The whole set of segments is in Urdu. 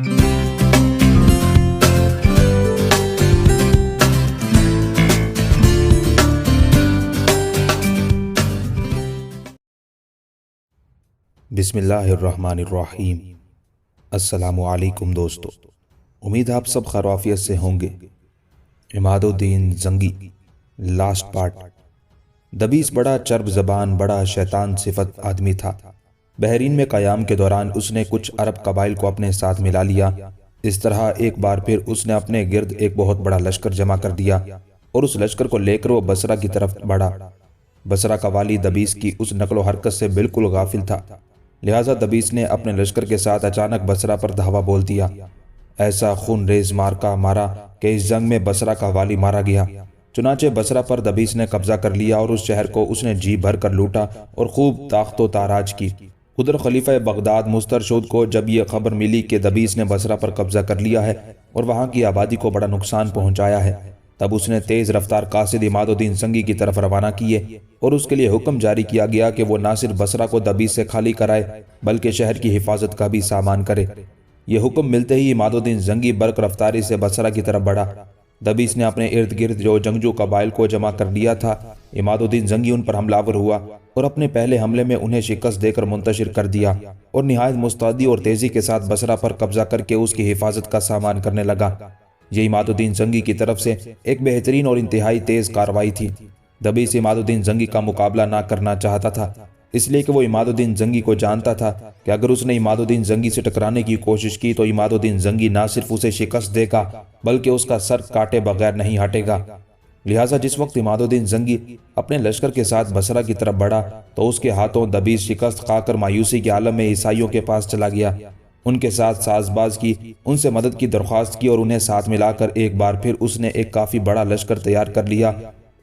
بسم اللہ الرحمن الرحیم۔ السلام علیکم دوستو، امید آپ سب خیریت سے ہوں گے۔ عماد الدین زنگی، لاسٹ پارٹ۔ دبیس بڑا چرب زبان، بڑا شیطان صفت آدمی تھا۔ بحرین میں قیام کے دوران اس نے کچھ عرب قبائل کو اپنے ساتھ ملا لیا۔ اس طرح ایک بار پھر اس نے اپنے گرد ایک بہت بڑا لشکر جمع کر دیا اور اس لشکر کو لے کر وہ بصرہ کی طرف بڑھا۔ بصرہ کا والی دبیس کی اس نقل و حرکت سے بالکل غافل تھا، لہٰذا دبیس نے اپنے لشکر کے ساتھ اچانک بصرہ پر دھاوا بول دیا۔ ایسا خون ریز مارکا مارا کہ اس جنگ میں بصرہ کا والی مارا گیا۔ چنانچہ بصرہ پر دبیس نے قبضہ کر لیا اور اس شہر کو اس نے جی بھر کر لوٹا اور خوب تاخت و تاراج کی۔ ادھر خلیفہ بغداد مسترشد کو جب یہ خبر ملی کہ دبیس نے بصرہ پر قبضہ کر لیا ہے اور وہاں کی آبادی کو بڑا نقصان پہنچایا ہے، تب اس نے تیز رفتار قاصد عماد الدین زنگی کی طرف روانہ کیے اور اس کے لیے حکم جاری کیا گیا کہ وہ نہ صرف بصرہ کو دبیس سے خالی کرائے بلکہ شہر کی حفاظت کا بھی سامان کرے۔ یہ حکم ملتے ہی عماد الدین زنگی برق رفتاری سے بصرہ کی طرف بڑھا۔ دبیس نے اپنے ارد گرد جو جنگجو قبائل کو جمع کر لیا تھا، عماد الدین زنگی ان پر حملہ آور ہوا اور اپنے پہلے حملے میں انہیں شکست دے کر منتشر کر دیا اور نہایت مستعدی اور تیزی کے ساتھ بصرہ پر قبضہ کر کے اس کی حفاظت کا سامان کرنے لگا۔ یہ عماد الدین زنگی کی طرف سے ایک بہترین اور انتہائی تیز کارروائی تھی۔ دبیس عماد الدین زنگی کا مقابلہ نہ کرنا چاہتا تھا، اس لیے کہ وہ عماد الدین زنگی کو جانتا تھا کہ اگر اس نے عماد الدین زنگی سے ٹکرانے کی کوشش کی تو عماد الدین زنگی نہ صرف اسے شکست دے گا بلکہ اس کا سر کاٹے بغیر نہیں ہٹے گا۔ لہٰذا جس وقت عماد الدین زنگی اپنے لشکر کے ساتھ بصرہ کی طرف بڑھا تو اس کے ہاتھوں دبیس شکست کھا کر مایوسی کے عالم میں عیسائیوں کے پاس چلا گیا۔ ان کے ساتھ ساز باز کی، ان سے مدد کی درخواست کی اور انہیں ساتھ ملا کر ایک بار پھر اس نے ایک کافی بڑا لشکر تیار کر لیا۔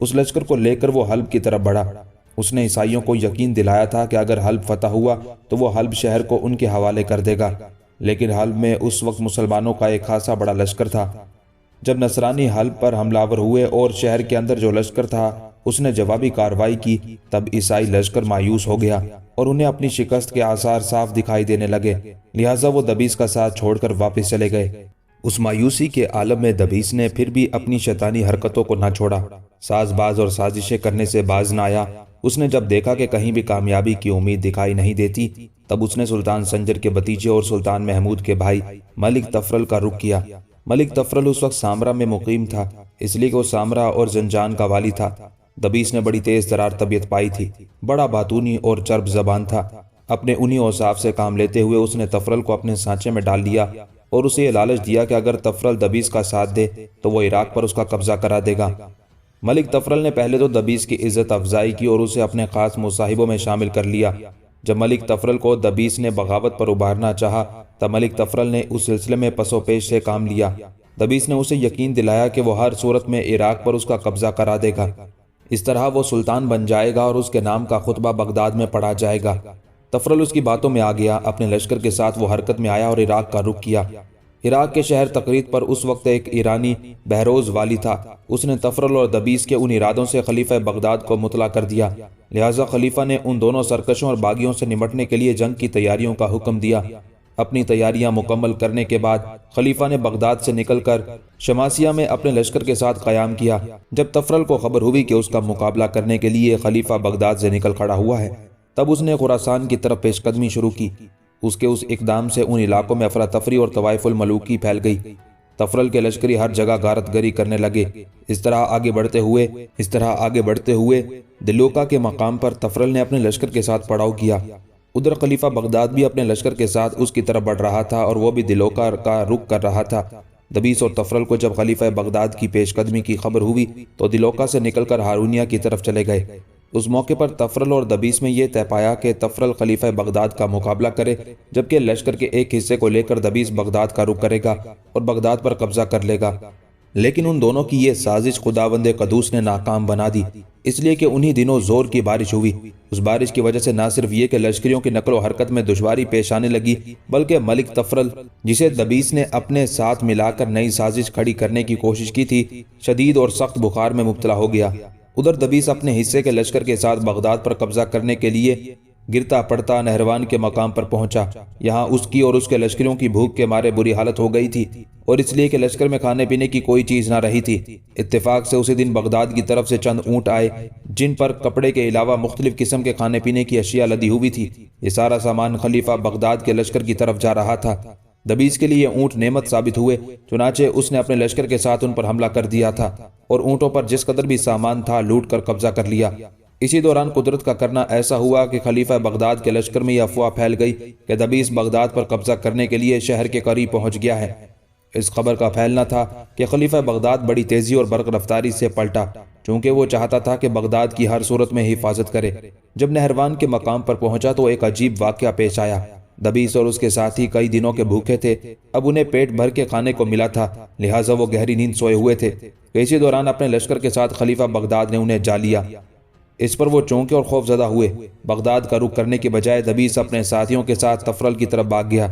اس لشکر کو لے کر وہ حلب کی طرف بڑھا۔ اس نے عیسائیوں کو یقین دلایا تھا کہ اگر حلب فتح ہوا تو وہ حلب شہر کو ان کے حوالے کر دے گا، لیکن حلب میں اس وقت مسلمانوں کا ایک خاصا بڑا لشکر تھا۔ جب نصرانی حلب پر حملہ آور ہوئے اور شہر کے اندر جو لشکر تھا اس نے جوابی کارروائی کی، تب عیسائی لشکر مایوس ہو گیا اور انہیں اپنی شکست کے آثار صاف دکھائی دینے لگے، لہٰذا وہ دبیس کا ساتھ چھوڑ کر واپس چلے گئے۔ اس مایوسی کے عالم میں دبیس نے پھر بھی اپنی شیطانی حرکتوں کو نہ چھوڑا، ساز باز اور سازشیں کرنے سے باز نہ آیا۔ اس نے جب دیکھا کہ کہیں بھی کامیابی کی امید دکھائی نہیں دیتی، تب اس نے سلطان سنجر کے بھتیجے اور سلطان محمود کے بھائی ملک تفرل کا رخ کیا۔ ملک تفرل اس وقت سامرا میں مقیم تھا، اس لیے کہ وہ سامرا اور زنجان کا والی تھا۔ دبیس نے بڑی تیز ترار طبیعت پائی تھی، بڑا باتونی اور چرب زبان تھا۔ اپنے انہی اوصاف سے کام لیتے ہوئے اس نے تفرل کو اپنے سانچے میں ڈال لیا اور اسے یہ لالچ دیا کہ اگر تفرل دبیس کا ساتھ دے تو وہ عراق پر اس کا قبضہ کرا دے گا۔ ملک تفرل نے پہلے تو دبیس کی عزت افزائی کی اور اسے اپنے خاص مصاحبوں میں شامل کر لیا۔ جب ملک تفرل کو دبیس نے بغاوت پر ابھارنا چاہا تب ملک تفرل نے اس سلسلے میں پس و پیش سے کام لیا۔ دبیس نے اسے یقین دلایا کہ وہ ہر صورت میں عراق پر اس کا قبضہ کرا دے گا، اس طرح وہ سلطان بن جائے گا اور اس کے نام کا خطبہ بغداد میں پڑھا جائے گا۔ تفرل اس کی باتوں میں آ گیا، اپنے لشکر کے ساتھ وہ حرکت میں آیا اور عراق کا رخ کیا۔ عراق کے شہر تقریت پر اس وقت ایک ایرانی بہروز والی تھا۔ اس نے تفرل اور دبیس کے ان ارادوں سے خلیفہ بغداد کو مطلع کر دیا، لہٰذا خلیفہ نے ان دونوں سرکشوں اور باغیوں سے نمٹنے کے لیے جنگ کی تیاریوں کا حکم دیا۔ اپنی تیاریاں مکمل کرنے کے بعد خلیفہ نے بغداد سے نکل کر شماسیہ میں اپنے لشکر کے ساتھ قیام کیا۔ جب تفرل کو خبر ہوئی کہ اس کا مقابلہ کرنے کے لیے خلیفہ بغداد سے نکل کھڑا ہوا ہے، تب اس نے خراسان کی طرف پیش قدمی شروع کی۔ اس کے اس اقدام سے ان علاقوں میں افراتفری اور طوائف الملوکی پھیل گئی۔ تفرل کے لشکری ہر جگہ غارت گری کرنے لگے۔ اس طرح آگے بڑھتے ہوئے دلوکا کے مقام پر تفرل نے اپنے لشکر کے ساتھ پڑاؤ کیا۔ ادھر خلیفہ بغداد بھی اپنے لشکر کے ساتھ اس کی طرف بڑھ رہا تھا اور وہ بھی دلوکا کا رخ کر رہا تھا۔ دبیس اور تفرل کو جب خلیفہ بغداد کی پیش قدمی کی خبر ہوئی تو دلوکا سے نکل کر ہارونیہ کی طرف چلے گئے۔ اس موقع پر تفرل اور دبیس میں یہ طے پایا کہ تفرل خلیفہ بغداد کا مقابلہ کرے، جبکہ لشکر کے ایک حصے کو لے کر دبیس بغداد کا رخ کرے گا اور بغداد پر قبضہ کر لے گا۔ لیکن ان دونوں کی یہ سازش خداوند قدوس نے ناکام بنا دی، اس لیے کہ انہی دنوں زور کی بارش ہوئی۔ اس بارش کی وجہ سے نہ صرف یہ کہ لشکریوں کی نقل و حرکت میں دشواری پیش آنے لگی، بلکہ ملک تفرل، جسے دبیس نے اپنے ساتھ ملا کر نئی سازش کھڑی کرنے کی کوشش کی تھی، شدید اور سخت بخار میں مبتلا ہو گیا۔ ادھر دبیس اپنے حصے کے لشکر کے ساتھ بغداد پر قبضہ کرنے کے لیے گرتا پڑتا نہروان کے مقام پر پہنچا۔ یہاں اس کی اور اس کے لشکریوں کی بھوک کے مارے بری حالت ہو گئی تھی، اور اس لیے کہ لشکر میں کھانے پینے کی کوئی چیز نہ رہی تھی۔ اتفاق سے اسی دن بغداد کی طرف سے چند اونٹ آئے جن پر کپڑے کے علاوہ مختلف قسم کے کھانے پینے کی اشیاء لدی ہوئی تھی۔ یہ سارا سامان خلیفہ بغداد کے لشکر کی طرف جا رہا تھا۔ دبیس کے لیے یہ اونٹ نعمت ثابت ہوئے، چنانچہ اس نے اپنے لشکر کے ساتھ ان پر حملہ کر دیا تھا اور اونٹوں پر جس قدر بھی سامان تھا لوٹ کر قبضہ کر لیا۔ اسی دوران قدرت کا کرنا ایسا ہوا کہ خلیفہ بغداد کے لشکر میں یہ افواہ پھیل گئی کہ دبیس بغداد پر قبضہ کرنے کے لیے شہر کے قریب پہنچ گیا ہے۔ اس خبر کا پھیلنا تھا کہ خلیفہ بغداد بڑی تیزی اور برق رفتاری سے پلٹا، چونکہ وہ چاہتا تھا کہ بغداد کی ہر صورت میں حفاظت کرے۔ جب نہروان کے مقام پر پہنچا تو ایک عجیب واقعہ پیش آیا۔ دبیس اور اس کے ساتھی کئی دنوں کے بھوکے تھے، اب انہیں پیٹ بھر کے کھانے کو ملا تھا، لہٰذا وہ گہری نیند سوئے ہوئے تھے۔ اسی دوران اپنے لشکر کے ساتھ خلیفہ بغداد نے انہیں جا لیا۔ اس پر وہ چونکے اور خوف زدہ ہوئے۔ بغداد کا رخ کرنے کے بجائے دبیس اپنے ساتھیوں کے ساتھ تفرل کی طرف بھاگ گیا۔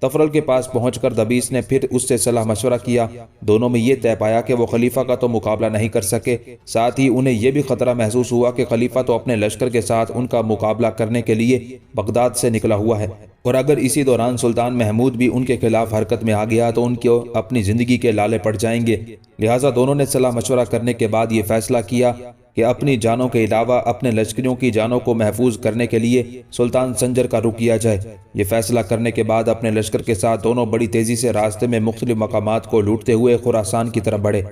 تفرل کے پاس پہنچ کر دبیس نے پھر اس سے صلاح مشورہ کیا۔ دونوں میں یہ طے پایا کہ وہ خلیفہ کا تو مقابلہ نہیں کر سکے، ساتھ ہی انہیں یہ بھی خطرہ محسوس ہوا کہ خلیفہ تو اپنے لشکر کے ساتھ ان کا مقابلہ کرنے کے لیے بغداد سے نکلا ہوا ہے، اور اگر اسی دوران سلطان محمود بھی ان کے خلاف حرکت میں آ گیا تو ان کو اپنی زندگی کے لالے پڑ جائیں گے۔ لہٰذا دونوں نے صلاح مشورہ کرنے کے بعد یہ فیصلہ کیا کہ اپنی جانوں کے علاوہ اپنے لشکریوں کی جانوں کو محفوظ کرنے کے لیے سلطان سنجر کا رخ کیا جائے۔ یہ فیصلہ کرنے کے بعد اپنے لشکر کے ساتھ دونوں بڑی تیزی سے راستے میں مختلف مقامات کو لوٹتے ہوئے خراسان کی طرف بڑھے۔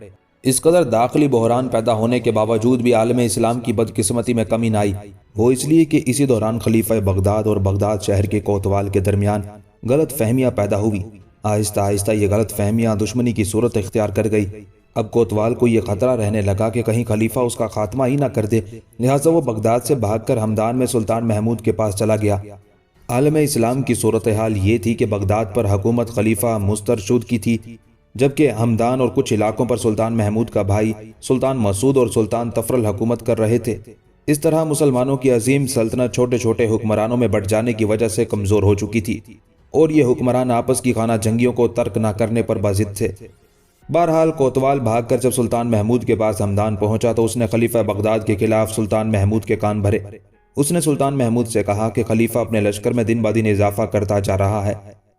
اس قدر داخلی بحران پیدا ہونے کے باوجود بھی عالم اسلام کی بدقسمتی میں کمی نہ آئی، وہ اس لیے کہ اسی دوران خلیفہ بغداد اور بغداد شہر کے کوتوال کے درمیان غلط فہمیاں پیدا ہوئی۔ آہستہ آہستہ یہ غلط فہمیاں دشمنی کی صورت اختیار کر گئی۔ اب کوتوال کو یہ خطرہ رہنے لگا کہ کہیں خلیفہ اس کا خاتمہ ہی نہ کر دے، لہٰذا وہ بغداد سے بھاگ کر ہمدان میں سلطان محمود کے پاس چلا گیا۔ عالم اسلام کی صورتحال یہ تھی کہ بغداد پر حکومت خلیفہ مسترشد کی تھی، جبکہ ہمدان اور کچھ علاقوں پر سلطان محمود کا بھائی سلطان مسعود اور سلطان تفرل حکومت کر رہے تھے۔ اس طرح مسلمانوں کی عظیم سلطنت چھوٹے چھوٹے حکمرانوں میں بٹ جانے کی وجہ سے کمزور ہو چکی تھی، اور یہ حکمران آپس کی خانہ جنگیوں کو ترک نہ کرنے پر باضد تھے۔ بہرحال کوتوال بھاگ کر جب سلطان محمود کے پاس ہمدان پہنچا تو اس نے خلیفہ بغداد کے خلاف سلطان محمود کے کان بھرے۔ اس نے سلطان محمود سے کہا کہ خلیفہ اپنے لشکر میں دن بدن اضافہ کرتا جا رہا ہے،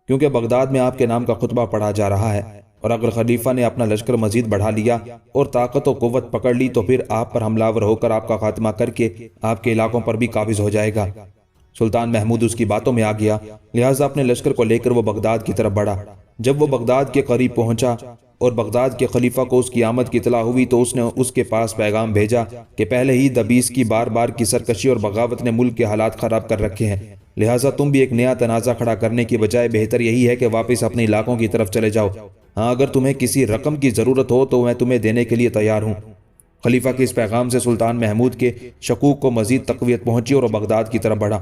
کیونکہ بغداد میں آپ کے نام کا خطبہ پڑھا جا رہا ہے، اور اگر خلیفہ نے اپنا لشکر مزید بڑھا لیا اور طاقت و قوت پکڑ لی تو پھر آپ پر حملہ ہو کر آپ کا خاتمہ کر کے آپ کے علاقوں پر بھی قابض ہو جائے گا۔ سلطان محمود اس کی باتوں میں آ گیا، لہٰذا اپنے لشکر کو لے کر وہ بغداد کی طرف بڑھا۔ جب وہ بغداد کے قریب پہنچا اور بغداد کے خلیفہ کو اس کی آمد کی اطلاع ہوئی تو اس نے اس کے پاس پیغام بھیجا کہ پہلے ہی دبیس کی بار بار کی سرکشی اور بغاوت نے ملک کے حالات خراب کر رکھے ہیں، لہٰذا تم بھی ایک نیا تنازع کھڑا کرنے کی بجائے بہتر یہی ہے کہ واپس اپنے علاقوں کی طرف چلے جاؤ۔ ہاں، اگر تمہیں کسی رقم کی ضرورت ہو تو میں تمہیں دینے کے لیے تیار ہوں۔ خلیفہ کے اس پیغام سے سلطان محمود کے شکوک کو مزید تقویت پہنچی اور بغداد کی طرف بڑھا۔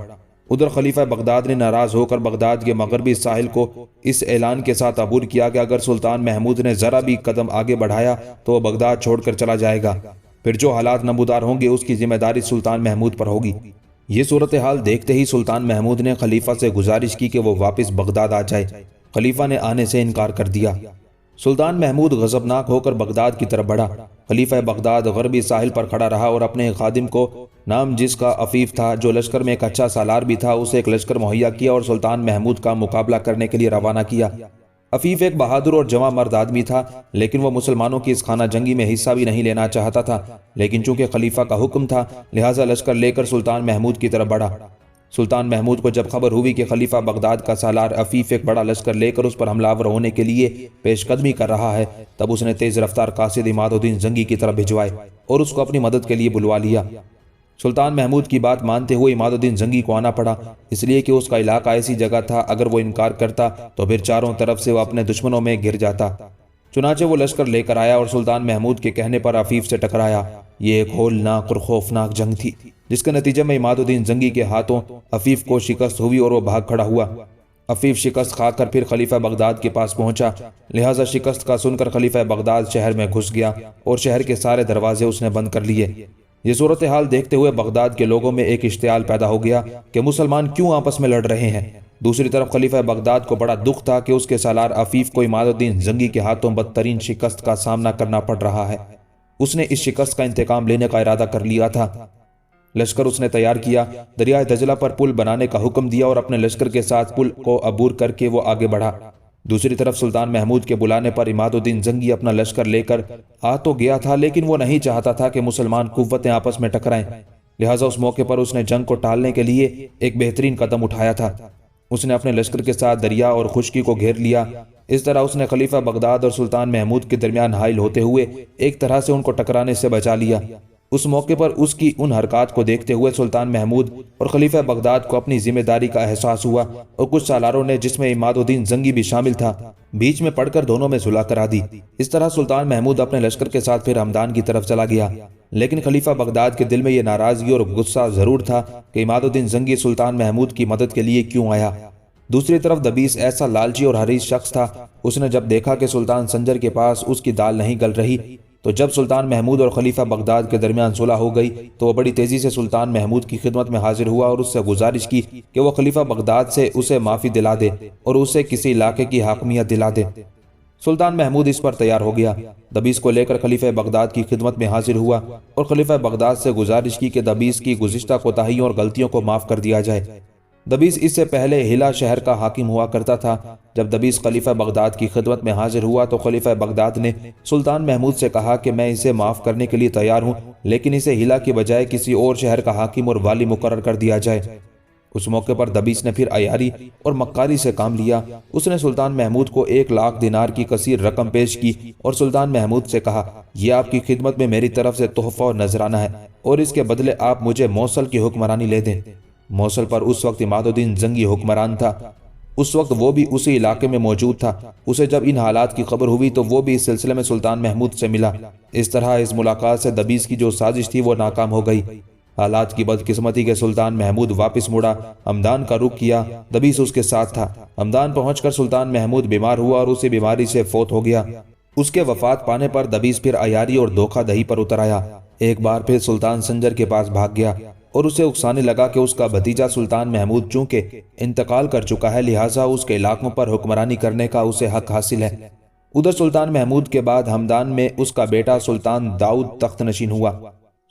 ادھر خلیفہ بغداد نے ناراض ہو کر بغداد کے مغربی ساحل کو اس اعلان کے ساتھ عبور کیا کہ اگر سلطان محمود نے ذرا بھی قدم آگے بڑھایا تو وہ بغداد چھوڑ کر چلا جائے گا، پھر جو حالات نمودار ہوں گے اس کی ذمہ داری سلطان محمود پر ہوگی۔ یہ صورتحال دیکھتے ہی سلطان محمود نے خلیفہ سے گزارش کی کہ وہ واپس بغداد آ جائے۔ خلیفہ نے آنے سے انکار کر دیا۔ سلطان محمود غضبناک ہو کر بغداد کی طرف بڑھا۔ خلیفہ بغداد غربی ساحل پر کھڑا رہا اور اپنے خادم کو، نام جس کا عفیف تھا، جو لشکر میں ایک اچھا سالار بھی تھا، اسے ایک لشکر مہیا کیا اور سلطان محمود کا مقابلہ کرنے کے لیے روانہ کیا۔ عفیف ایک بہادر اور جواں مرد آدمی تھا، لیکن وہ مسلمانوں کی اس خانہ جنگی میں حصہ بھی نہیں لینا چاہتا تھا، لیکن چونکہ خلیفہ کا حکم تھا لہٰذا لشکر لے کر سلطان محمود کی طرف بڑھا۔ سلطان محمود کو جب خبر ہوئی کہ خلیفہ بغداد کا سالار عفیف ایک بڑا لشکر لے کر اس پر حملہ آور ہونے کے لیے پیش قدمی کر رہا ہے، تب اس نے تیز رفتار قاصد عماد الدین زنگی کی طرف بھجوائے اور اس کو اپنی مدد کے لیے بلوا لیا۔ سلطان محمود کی بات مانتے ہوئے عماد الدین زنگی کو آنا پڑا، اس لیے کہ اس کا علاقہ ایسی جگہ تھا اگر وہ انکار کرتا تو پھر چاروں طرف سے وہ اپنے دشمنوں میں گر جاتا۔ چنانچہ وہ لشکر لے کر آیا اور سلطان محمود کے کہنے پر عفیف سے ٹکرایا۔ یہ ایک ہولناک اور خوفناک جنگ تھی جس کے نتیجے میں عماد الدین زنگی کے ہاتھوں عفیف کو شکست ہوئی اور وہ بھاگ کھڑا ہوا۔ عفیف شکست کھا کر پھر خلیفہ بغداد کے پاس پہنچا، لہٰذا شکست کا سن کر خلیفہ بغداد شہر میں گھس گیا اور شہر کے سارے دروازے اس نے بند کر لیے۔ یہ صورتحال دیکھتے ہوئے بغداد کے لوگوں میں ایک اشتعال پیدا ہو گیا کہ مسلمان کیوں آپس میں لڑ رہے ہیں۔ دوسری طرف خلیفہ بغداد کو بڑا دکھ تھا کہ اس کے سالار عفیف کو عماد الدین زنگی کے ہاتھوں بدترین شکست کا سامنا کرنا پڑ رہا ہے۔ اس نے اس شکست کا انتقام لینے کا ارادہ کر لیا تھا۔ لشکر اس نے تیار کیا، دریائے دجلہ پر پل بنانے کا حکم دیا اور اپنے لشکر کے ساتھ پل کو عبور کر کے وہ آگے بڑھا۔ دوسری طرف سلطان محمود کے بلانے پر عماد الدین زنگی اپنا لشکر لے کر آ تو گیا تھا، لیکن وہ نہیں چاہتا تھا کہ مسلمان قوتیں آپس میں ٹکرائیں، لہٰذا اس موقع پر اس نے جنگ کو ٹالنے کے لیے ایک بہترین قدم اٹھایا تھا۔ اس نے اپنے لشکر کے ساتھ دریا اور خشکی کو گھیر لیا۔ اس طرح اس نے خلیفہ بغداد اور سلطان محمود کے درمیان حائل ہوتے ہوئے ایک طرح سے ان کو ٹکرانے سے بچا لیا۔ اس موقع پر اس کی ان حرکات کو دیکھتے ہوئے سلطان محمود اور خلیفہ بغداد کو اپنی ذمہ داری کا احساس ہوا اور کچھ سالاروں نے، جس میں عماد الدین زنگی بھی شامل تھا، بیچ میں پڑھ کر دونوں میں صلح کرا دی۔ اس طرح سلطان محمود اپنے لشکر کے ساتھ پھر ہمدان کی طرف چلا گیا، لیکن خلیفہ بغداد کے دل میں یہ ناراضگی اور غصہ ضرور تھا کہ عماد الدین زنگی سلطان محمود کی مدد کے لیے کیوں آیا۔ دوسری طرف دبیس ایسا لالچی اور حریص شخص تھا، اس نے جب دیکھا کہ سلطان سنجر کے پاس اس کی دال نہیں گل رہی، تو جب سلطان محمود اور خلیفہ بغداد کے درمیان صلح ہو گئی تو وہ بڑی تیزی سے سلطان محمود کی خدمت میں حاضر ہوا اور اس سے گزارش کی کہ وہ خلیفہ بغداد سے اسے معافی دلا دے اور اسے کسی علاقے کی حاکمیت دلا دے۔ سلطان محمود اس پر تیار ہو گیا، دبیس کو لے کر خلیفہ بغداد کی خدمت میں حاضر ہوا اور خلیفہ بغداد سے گزارش کی کہ دبیس کی گزشتہ کوتاہیوں اور غلطیوں کو معاف کر دیا جائے۔ دبیس اس سے پہلے ہلا شہر کا حاکم ہوا کرتا تھا۔ جب دبیس خلیفہ بغداد کی خدمت میں حاضر ہوا تو خلیفہ بغداد نے سلطان محمود سے کہا کہ میں اسے معاف کرنے کے لیے تیار ہوں، لیکن اسے ہلا کی بجائے کسی اور شہر کا حاکم اور والی مقرر کر دیا جائے۔ اس موقع پر دبیس نے پھر عیاری اور مکاری سے کام لیا۔ اس نے سلطان محمود کو 1,00,000 دینار کی کثیر رقم پیش کی اور سلطان محمود سے کہا، یہ آپ کی خدمت میں میری طرف سے تحفہ اور نذرانہ ہے اور اس کے بدلے آپ مجھے موصل کی حکمرانی لے دیں۔ موصل پر اس وقت عماد الدین زنگی حکمران تھا۔ اس وقت وہ بھی اسی علاقے میں موجود تھا۔ اسے جب ان حالات کی خبر ہوئی تو وہ بھی اس سلسلے میں سلطان محمود سے ملا۔ اس طرح اس ملاقات سے دبیس کی جو سازش تھی وہ ناکام ہو گئی۔ حالات کی بدقسمتی کے سلطان محمود واپس مڑا، ہمدان کا رخ کیا۔ دبیس اس کے ساتھ تھا۔ ہمدان پہنچ کر سلطان محمود بیمار ہوا اور اسی بیماری سے فوت ہو گیا۔ اس کے وفات پانے پر دبیس پھر عیاری اور دھوکہ دہی پر اتر آیا۔ ایک بار پھر سلطان سنجر کے پاس بھاگ گیا اور اسے اکسانے لگا کہ اس کا بھتیجا سلطان محمود چونکہ انتقال کر چکا ہے، لہٰذا اس کے علاقوں پر حکمرانی کرنے کا اسے حق حاصل ہے۔ ادھر سلطان محمود کے بعد ہمدان میں اس کا بیٹا سلطان داؤد تخت نشین ہوا۔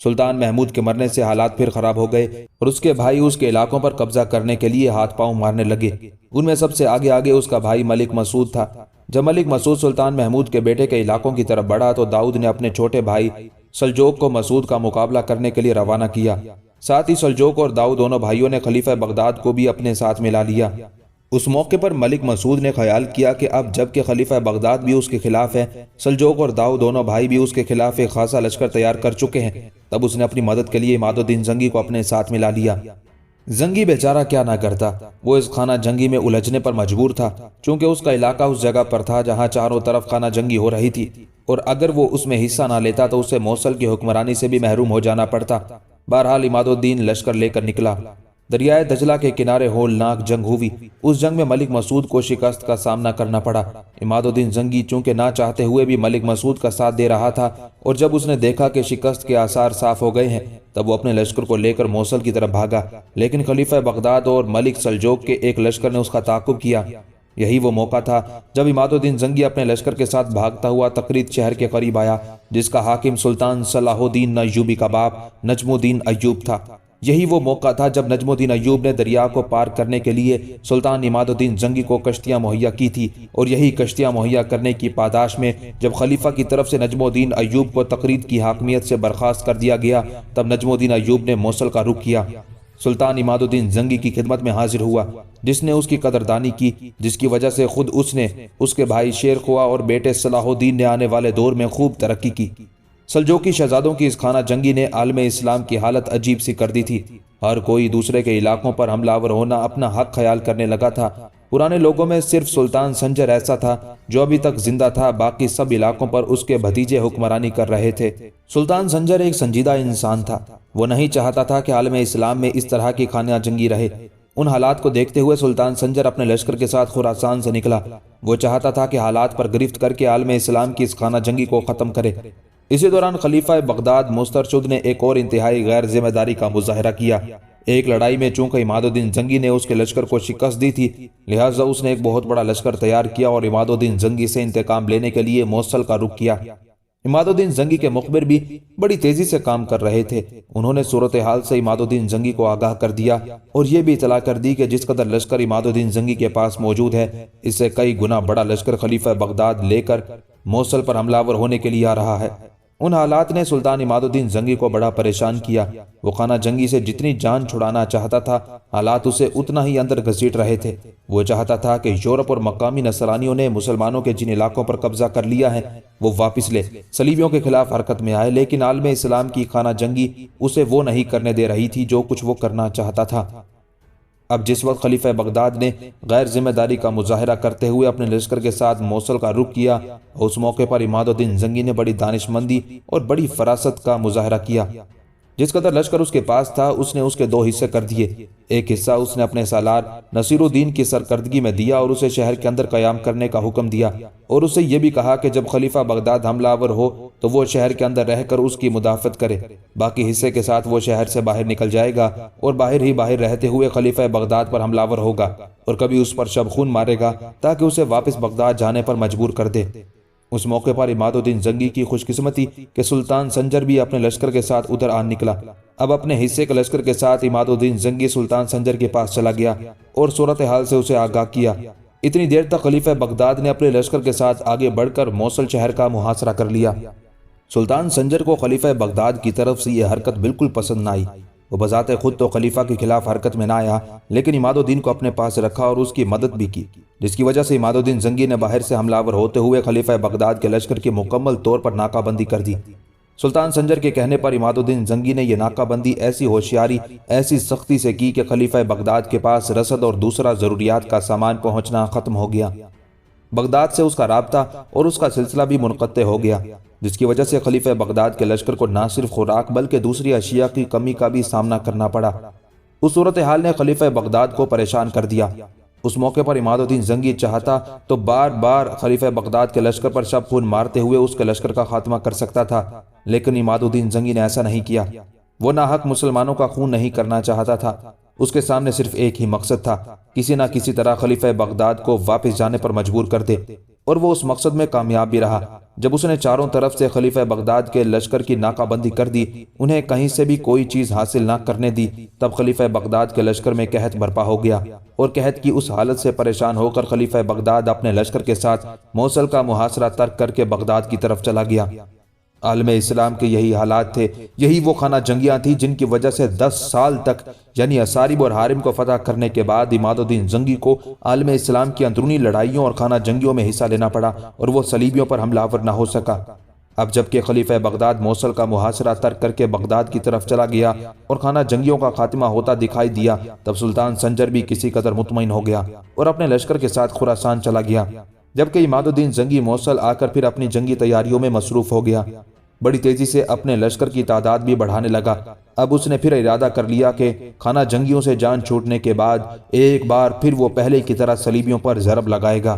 سلطان محمود کے مرنے سے حالات پھر خراب ہو گئے اور اس کے بھائی اس کے علاقوں پر قبضہ کرنے کے لیے ہاتھ پاؤں مارنے لگے۔ ان میں سب سے آگے اس کا بھائی ملک مسعود تھا۔ جب ملک مسعود سلطان محمود کے بیٹے کے علاقوں کی طرف بڑھا تو داؤد نے اپنے چھوٹے بھائی سلجوق کو مسعود کا مقابلہ کرنے کے لیے روانہ کیا۔ ساتھ ہی سلجوق اور داؤد دونوں بھائیوں نے خلیفہ بغداد کو بھی اپنے ساتھ ملا لیا۔ اس موقع پر ملک مسعود نے خیال کیا کہ اب جب کہ خلیفہ بغداد بھی اس کے خلاف ہے، سلجوق اور داؤد دونوں بھائی بھی اس کے خلاف ایک خاصا لشکر تیار کر چکے ہیں، تب اس نے اپنی مدد کے لیے عماد الدین زنگی کو اپنے ساتھ ملا لیا۔ زنگی بیچارہ کیا نہ کرتا، وہ اس خانہ جنگی میں الجھنے پر مجبور تھا، چونکہ اس کا علاقہ اس جگہ پر تھا جہاں چاروں طرف خانہ جنگی ہو رہی تھی، اور اگر وہ اس میں حصہ نہ لیتا تو اسے موصل کی حکمرانی سے بھی محروم ہو جانا پڑتا۔ بہرحال عماد الدین لشکر لے کر نکلا۔ دریائے دجلہ کے کنارے ہولناک جنگ ہوئی۔ اس جنگ میں ملک مسعود کو شکست کا سامنا کرنا پڑا۔ عماد الدین زنگی چونکہ نہ چاہتے ہوئے بھی ملک مسعود کا ساتھ دے رہا تھا، اور جب اس نے دیکھا کہ شکست کے آثار صاف ہو گئے ہیں تب وہ اپنے لشکر کو لے کر موصل کی طرف بھاگا، لیکن خلیفہ بغداد اور ملک سلجوق کے ایک لشکر نے اس کا تعاقب کیا۔ یہی وہ موقع تھا جب عماد الدین زنگی اپنے لشکر کے ساتھ بھاگتا ہوا تقریت شہر کے قریب آیا، جس کا حاکم سلطان صلاح الدین ایوبی کا باپ نجم الدین ایوب تھا۔ یہی وہ موقع تھا جب نجم الدین ایوب نے دریا کو پار کرنے کے لیے سلطان عماد الدین زنگی کو کشتیاں مہیا کی تھی، اور یہی کشتیاں مہیا کرنے کی پاداش میں جب خلیفہ کی طرف سے نجم الدین ایوب کو تقریت کی حاکمیت سے برخاست کر دیا گیا، تب نجم الدین ایوب نے موصل کا رخ کیا۔ سلطان عماد الدین زنگی کی خدمت میں حاضر ہوا، جس نے اس کی قدردانی کی، جس کی وجہ سے خود اس نے اس کے بھائی شیر خوا اور بیٹے صلاح الدین نے آنے والے دور میں خوب ترقی کی۔ سلجوقی شہزادوں کی اس خانہ جنگی نے عالم اسلام کی حالت عجیب سی کر دی تھی۔ ہر کوئی دوسرے کے علاقوں پر حملہ آور ہونا اپنا حق خیال کرنے لگا تھا۔ پرانے لوگوں میں صرف سلطان سنجر ایسا تھا جو ابھی تک زندہ تھا، باقی سب علاقوں پر اس کے بھتیجے حکمرانی کر رہے تھے۔ سلطان سنجر ایک سنجیدہ انسان تھا، وہ نہیں چاہتا تھا کہ عالم اسلام میں اس طرح کی خانہ جنگی رہے۔ ان حالات کو دیکھتے ہوئے سلطان سنجر اپنے لشکر کے ساتھ خراسان سے نکلا۔ وہ چاہتا تھا کہ حالات پر گرفت کر کے عالم اسلام کی اس خانہ جنگی کو ختم کرے۔ اسی دوران خلیفہ بغداد مسترشد نے ایک اور انتہائی غیر ذمہ داری کا مظاہرہ کیا۔ ایک لڑائی میں چونکہ عماد الدین زنگی نے اس کے لشکر کو شکست دی تھی، لہٰذا اس نے ایک بہت بڑا لشکر تیار کیا اور عماد الدین زنگی سے انتقام لینے کے لیے موصل کا رخ کیا۔ عماد الدین زنگی کے مخبر بھی بڑی تیزی سے کام کر رہے تھے۔ انہوں نے صورتحال سے عماد الدین زنگی کو آگاہ کر دیا اور یہ بھی اطلاع کر دی کہ جس قدر لشکر عماد الدین زنگی کے پاس موجود ہے، اس سے کئی گنا بڑا لشکر خلیفہ بغداد لے کر موصل پر حملہ آور ہونے کے لیے آ رہا ہے۔ ان حالات نے سلطان عماد الدین زنگی کو بڑا پریشان کیا۔ وہ خانہ جنگی سے جتنی جان چھڑانا چاہتا تھا، حالات اسے اتنا ہی اندر گھسیٹ رہے تھے۔ وہ چاہتا تھا کہ یورپ اور مقامی نصرانیوں نے مسلمانوں کے جن علاقوں پر قبضہ کر لیا ہے وہ واپس لے، صلیبیوں کے خلاف حرکت میں آئے، لیکن عالم اسلام کی خانہ جنگی اسے وہ نہیں کرنے دے رہی تھی جو کچھ وہ کرنا چاہتا تھا۔ اب جس وقت خلیفہ بغداد نے غیر ذمہ داری کا مظاہرہ کرتے ہوئے اپنے لشکر کے ساتھ موصل کا رخ کیا، اس موقع پر عماد الدین زنگی نے بڑی دانش مندی اور بڑی فراست کا مظاہرہ کیا۔ جس قدر لشکر اس کے پاس تھا، اس نے اس کے دو حصے کر دیے۔ ایک حصہ اس نے اپنے سالار نصیر الدین کی سرکردگی میں دیا اور اسے شہر کے اندر قیام کرنے کا حکم دیا، اور اسے یہ بھی کہا کہ جب خلیفہ بغداد حملہ آور ہو تو وہ شہر کے اندر رہ کر اس کی مدافعت کرے۔ باقی حصے کے ساتھ وہ شہر سے باہر نکل جائے گا اور باہر ہی باہر رہتے ہوئے خلیفہ بغداد پر حملہ آور ہوگا اور کبھی اس پر شب خون مارے گا تاکہ اسے واپس بغداد جانے پر مجبور کر دے۔ اس موقع پر عماد الدین زنگی کی خوش قسمتی کہ سلطان سنجر بھی اپنے لشکر کے ساتھ ادھر آن نکلا۔ اب اپنے حصے کے لشکر کے ساتھ عماد الدین زنگی سلطان سنجر کے پاس چلا گیا اور صورتحال سے اسے آگاہ کیا۔ اتنی دیر تک خلیفہ بغداد نے اپنے لشکر کے ساتھ آگے بڑھ کر موصل شہر کا محاصرہ کر لیا۔ سلطان سنجر کو خلیفہ بغداد کی طرف سے یہ حرکت بالکل پسند نہ آئی۔ وہ بذات خود تو خلیفہ کے خلاف حرکت میں نہ آیا، لیکن عماد الدین کو اپنے پاس رکھا اور اس کی مدد بھی کی، جس کی وجہ سے عماد الدین زنگی نے باہر سے حملہ آور ہوتے ہوئے خلیفہ بغداد کے لشکر کی مکمل طور پر ناکہ بندی کر دی۔ سلطان سنجر کے کہنے پر عماد الدین زنگی نے یہ ناکہ بندی ایسی ہوشیاری، ایسی سختی سے کی کہ خلیفہ بغداد کے پاس رسد اور دوسرا ضروریات کا سامان پہنچنا ختم ہو گیا۔ بغداد سے اس کا رابطہ اور اس کا سلسلہ بھی منقطع ہو گیا، جس کی وجہ سے خلیفہ بغداد کے لشکر کو نہ صرف خوراک بلکہ دوسری اشیاء کی کمی کا بھی سامنا کرنا پڑا۔ اس صورتحال نے خلیفہ بغداد کو پریشان کر دیا۔ اس موقع پر عماد الدین زنگی چاہتا تو بار بار خلیفہ بغداد کے لشکر پر شب خون مارتے ہوئے اس کے لشکر کا خاتمہ کر سکتا تھا، لیکن عماد الدین زنگی نے ایسا نہیں کیا۔ وہ ناحق مسلمانوں کا خون نہیں کرنا چاہتا تھا۔ اس کے سامنے صرف ایک ہی مقصد تھا، کسی نہ کسی طرح خلیفہ بغداد کو واپس جانے پر مجبور کر دے، اور وہ اس مقصد میں کامیاب بھی رہا۔ جب اس نے چاروں طرف سے خلیفہ بغداد کے لشکر کی ناکہ بندی کر دی، انہیں کہیں سے بھی کوئی چیز حاصل نہ کرنے دی، تب خلیفہ بغداد کے لشکر میں قحط برپا ہو گیا، اور قحط کی اس حالت سے پریشان ہو کر خلیفہ بغداد اپنے لشکر کے ساتھ موصل کا محاصرہ ترک کر کے بغداد کی طرف چلا گیا۔ عالم اسلام کے یہی حالات تھے، یہی وہ خانہ جنگیاں تھیں جن کی وجہ سے 10 سال تک یعنی اسارب اور حارم کو فتح کرنے کے بعد عماد الدین زنگی کو عالم اسلام کی اندرونی لڑائیوں اور خانہ جنگیوں میں حصہ لینا پڑا اور وہ صلیبیوں پر حملہ آور نہ ہو سکا۔ اب جبکہ خلیفہ بغداد موصل کا محاصرہ ترک کر کے بغداد کی طرف چلا گیا اور خانہ جنگیوں کا خاتمہ ہوتا دکھائی دیا، تب سلطان سنجر بھی کسی قدر مطمئن ہو گیا اور اپنے لشکر کے ساتھ خراسان چلا گیا، جبکہ عماد الدین زنگی موصل آ کر پھر اپنی جنگی تیاریوں میں مصروف ہو گیا۔ بڑی تیزی سے اپنے لشکر کی تعداد بھی بڑھانے لگا۔ اب اس نے پھر ارادہ کر لیا کہ خانہ جنگیوں سے جان چھوٹنے کے بعد ایک بار پھر وہ پہلے کی طرح صلیبیوں پر ضرب لگائے گا۔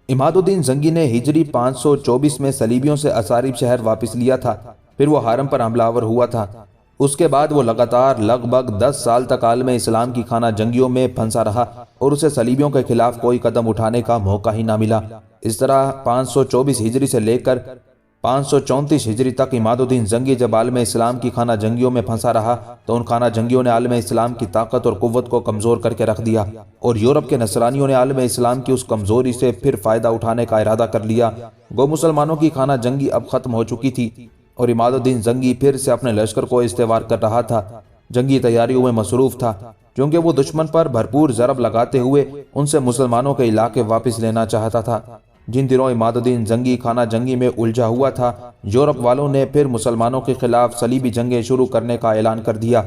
عماد الدین زنگی نے ہجری 524 میں صلیبیوں سے اسارب شہر واپس لیا تھا، پھر وہ حرم پر حملہ آور ہوا تھا۔ اس کے بعد وہ لگاتار لگ بھگ 10 سال تک عالم اسلام کی خانہ جنگیوں میں پھنسا رہا اور اسے صلیبیوں کے خلاف کوئی قدم اٹھانے کا موقع ہی نہ ملا۔ اس طرح 524 ہجری سے لے کر 534 ہجری تک عماد الدین زنگی جب عالم اسلام کی خانہ جنگیوں میں پھنسا رہا تو ان خانہ جنگیوں نے عالم اسلام کی طاقت اور قوت کو کمزور کر کے رکھ دیا، اور یورپ کے نصرانیوں نے عالم اسلام کی اس کمزوری سے پھر فائدہ اٹھانے کا ارادہ کر لیا۔ گو مسلمانوں کی خانہ جنگی اب ختم ہو چکی تھی اور عماد الدین زنگی پھر سے اپنے لشکر کو استوار کر رہا تھا، جنگی تیاریوں میں مصروف تھا، کیونکہ وہ دشمن پر بھرپور ضرب لگاتے ہوئے ان سے مسلمانوں کے علاقے واپس لینا چاہتا تھا۔ جن دنوں عماد الدین زنگی خانہ جنگی میں الجھا ہوا تھا، یورپ والوں نے پھر مسلمانوں کے خلاف صلیبی جنگیں شروع کرنے کا اعلان کر دیا۔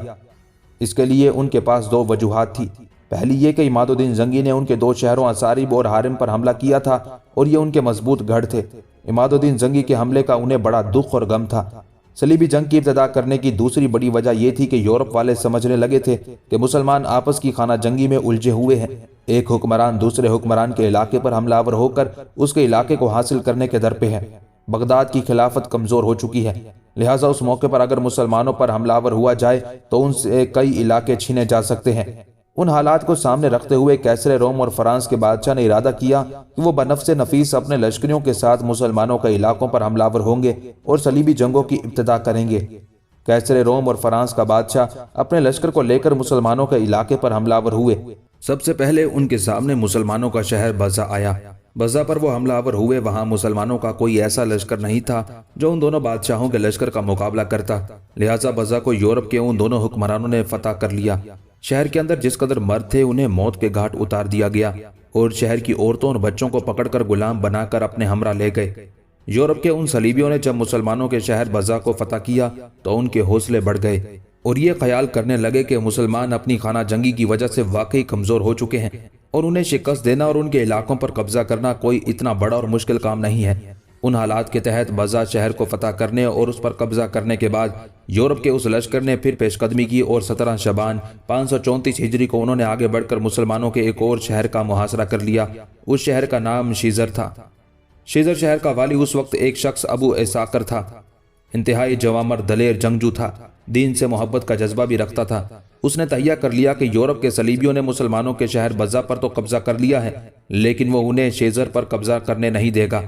اس کے لیے ان کے پاس 2 وجوہات تھی۔ پہلی یہ کہ عماد الدین زنگی نے ان کے 2 شہروں اسارب اور حارم پر حملہ کیا تھا اور یہ ان کے مضبوط گڑھ تھے۔ عماد الدین زنگی کے حملے کا انہیں بڑا دکھ اور غم تھا۔ صلیبی جنگ کی ابتدا کرنے کی دوسری بڑی وجہ یہ تھی کہ یورپ والے سمجھنے لگے تھے کہ مسلمان آپس کی خانہ جنگی میں الجھے ہوئے ہیں، ایک حکمران دوسرے حکمران کے علاقے پر حملہ آور ہو کر اس کے علاقے کو حاصل کرنے کے در پہ ہے۔ بغداد کی خلافت کمزور ہو چکی ہے، لہٰذا اس موقع پر اگر مسلمانوں پر حملہ آور ہوا جائے تو ان سے کئی علاقے چھینے جا سکتے ہیں۔ ان حالات کو سامنے رکھتے ہوئے کیسر روم اور فرانس کے بادشاہ نے ارادہ کیا کہ وہ بنفس نفیس اپنے لشکریوں کے ساتھ مسلمانوں کے علاقوں پر حملہ آور ہوں گے اور صلیبی جنگوں کی ابتدا کریں گے۔ کیسر روم اور فرانس کا بادشاہ اپنے لشکر کو لے کر مسلمانوں کے علاقے پر حملہ آور ہوئے۔ سب سے پہلے ان کے سامنے مسلمانوں کا شہر بزا آیا۔ بزا پر وہ حملہ آور ہوئے۔ وہاں مسلمانوں کا کوئی ایسا لشکر نہیں تھا جو ان دونوں بادشاہوں کے لشکر کا مقابلہ کرتا، لہٰذا بزا کو یورپ کے ان دونوں حکمرانوں نے فتح کر لیا۔ شہر کے اندر جس قدر مرد تھے انہیں موت کے گھاٹ اتار دیا گیا اور شہر کی عورتوں اور بچوں کو پکڑ کر غلام بنا کر اپنے ہمراہ لے گئے۔ یورپ کے ان صلیبیوں نے جب مسلمانوں کے شہر بزا کو فتح کیا تو ان کے حوصلے بڑھ گئے اور یہ خیال کرنے لگے کہ مسلمان اپنی خانہ جنگی کی وجہ سے واقعی کمزور ہو چکے ہیں اور انہیں شکست دینا اور ان کے علاقوں پر قبضہ کرنا کوئی اتنا بڑا اور مشکل کام نہیں ہے۔ ان حالات کے تحت بزا شہر کو فتح کرنے اور اس پر قبضہ کرنے کے بعد یورپ کے اس لشکر نے پھر پیش قدمی کی اور 17 شعبان 534 ہجری کو انہوں نے آگے بڑھ کر مسلمانوں کے ایک اور شہر کا محاصرہ کر لیا۔ اس شہر کا نام شیزر تھا۔ شیزر شہر کا والی اس وقت ایک شخص ابو اساکر تھا۔ انتہائی جوامر دلیر جنگجو تھا، دین سے محبت کا جذبہ بھی رکھتا تھا۔ اس نے تہیہ کر لیا کہ یورپ کے صلیبیوں نے مسلمانوں کے شہر بزا پر تو قبضہ کر لیا ہے لیکن وہ انہیں شیزر پر قبضہ کرنے نہیں دے گا۔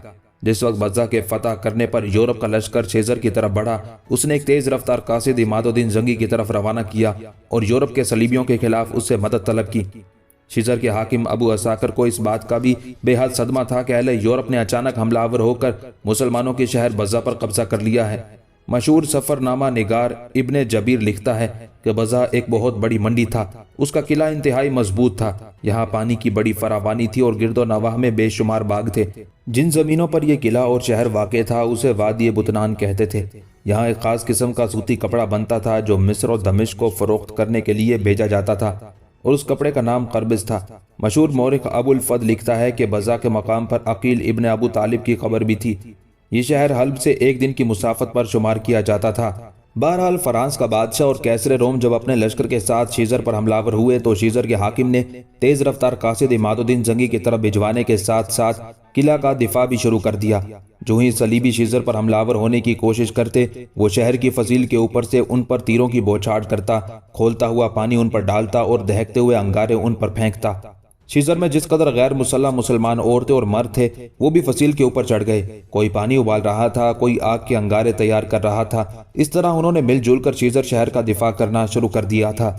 جس وقت بزا کے فتح کرنے پر یورپ کا لشکر شیزر کی طرف بڑھا، اس نے ایک تیز رفتار قاصد عماد الدین زنگی کی طرف روانہ کیا اور یورپ کے صلیبیوں کے خلاف اس سے مدد طلب کی۔ شیزر کے حاکم ابو اساکر کو اس بات کا بھی بے حد صدمہ تھا کہ اہل یورپ نے اچانک حملہ آور ہو کر مسلمانوں کے شہر بزا پر قبضہ کر لیا ہے۔ مشہور سفر نامہ نگار ابن جبیر لکھتا ہے کہ بزا ایک بہت بڑی منڈی تھا۔ اس کا قلعہ انتہائی مضبوط تھا۔ یہاں پانی کی بڑی فراوانی تھی اور گرد و نواح میں بے شمار باغ تھے۔ جن زمینوں پر یہ قلعہ اور شہر واقع تھا اسے وادی بطنان کہتے تھے۔ یہاں ایک خاص قسم کا سوتی کپڑا بنتا تھا جو مصر و دمشق کو فروخت کرنے کے لیے بھیجا جاتا تھا اور اس کپڑے کا نام قربز تھا۔ مشہور مورخ ابو الفضل لکھتا ہے کہ بزا کے مقام پر عقیل ابن ابو طالب کی خبر بھی تھی۔ یہ شہر حلب سے ایک دن کی مسافت پر شمار کیا جاتا تھا۔ بہرحال فرانس کا بادشاہ اور کیسر روم جب اپنے لشکر کے ساتھ شیزر پر حملہ آور ہوئے تو شیزر کے حاکم نے تیز رفتار قاصد عماد الدین زنگی کی طرف بھجوانے کے ساتھ ساتھ قلعہ کا دفاع بھی شروع کر دیا۔ جو ہی صلیبی شیزر پر حملہ آور ہونے کی کوشش کرتے وہ شہر کی فضیل کے اوپر سے ان پر تیروں کی بوچھاڑ کرتا، کھولتا ہوا پانی ان پر ڈالتا اور دہکتے ہوئے انگارے ان پر پھینکتا۔ شیزر میں جس قدر غیر مسلح مسلمان عورتیں اور مرد تھے وہ بھی فصیل کے اوپر چڑھ گئے۔ کوئی پانی ابال رہا تھا، کوئی آگ کے انگارے تیار کر رہا تھا۔ اس طرح انہوں نے مل جل کر شیزر شہر کا دفاع کرنا شروع کر دیا تھا۔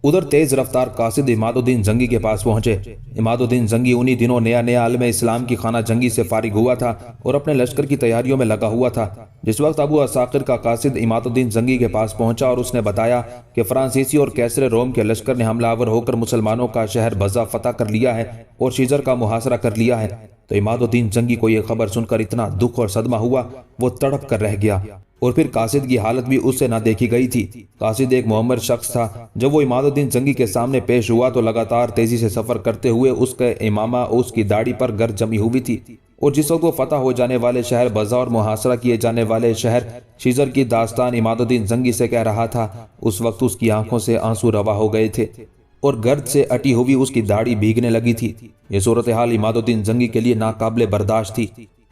ادھر تیز رفتار قاصد عماد الدین زنگی کے پاس پہنچے۔ عماد الدین زنگی انہی دنوں نیا عالم اسلام کی خانہ جنگی سے فارغ ہوا تھا اور اپنے لشکر کی تیاریوں میں لگا ہوا تھا۔ جس وقت ابو اساکر کا قاصد عماد الدین زنگی کے پاس پہنچا اور اس نے بتایا کہ فرانسیسی اور کیسر روم کے لشکر نے حملہ آور ہو کر مسلمانوں کا شہر بزا فتح کر لیا ہے اور شیزر کا محاصرہ کر لیا ہے، تو عماد الدین زنگی کو یہ خبر سن کر اتنا دکھ اور صدمہ ہوا وہ تڑپ کر رہ گیا۔ اور پھر قاصد کی حالت بھی اس سے نہ دیکھی گئی تھی۔ قاصد ایک معمر شخص تھا۔ جب وہ عماد الدین زنگی کے سامنے پیش ہوا تو لگاتار تیزی سے سفر کرتے ہوئے اس کا امامہ اس کی داڑھی پر گرد جمی ہوئی تھی، اور جس وقت وہ فتح ہو جانے والے شہر بزا اور محاصرہ کیے جانے والے شہر شیزر کی داستان عماد الدین زنگی سے کہہ رہا تھا، اس وقت اس کی آنکھوں سے آنسو روا ہو گئے تھے اور گرد سے اٹی ہوئی اس کی داڑھی بھیگنے لگی تھی۔ یہ صورتحال عماد الدین زنگی کے لیے ناقابل برداشت تھی۔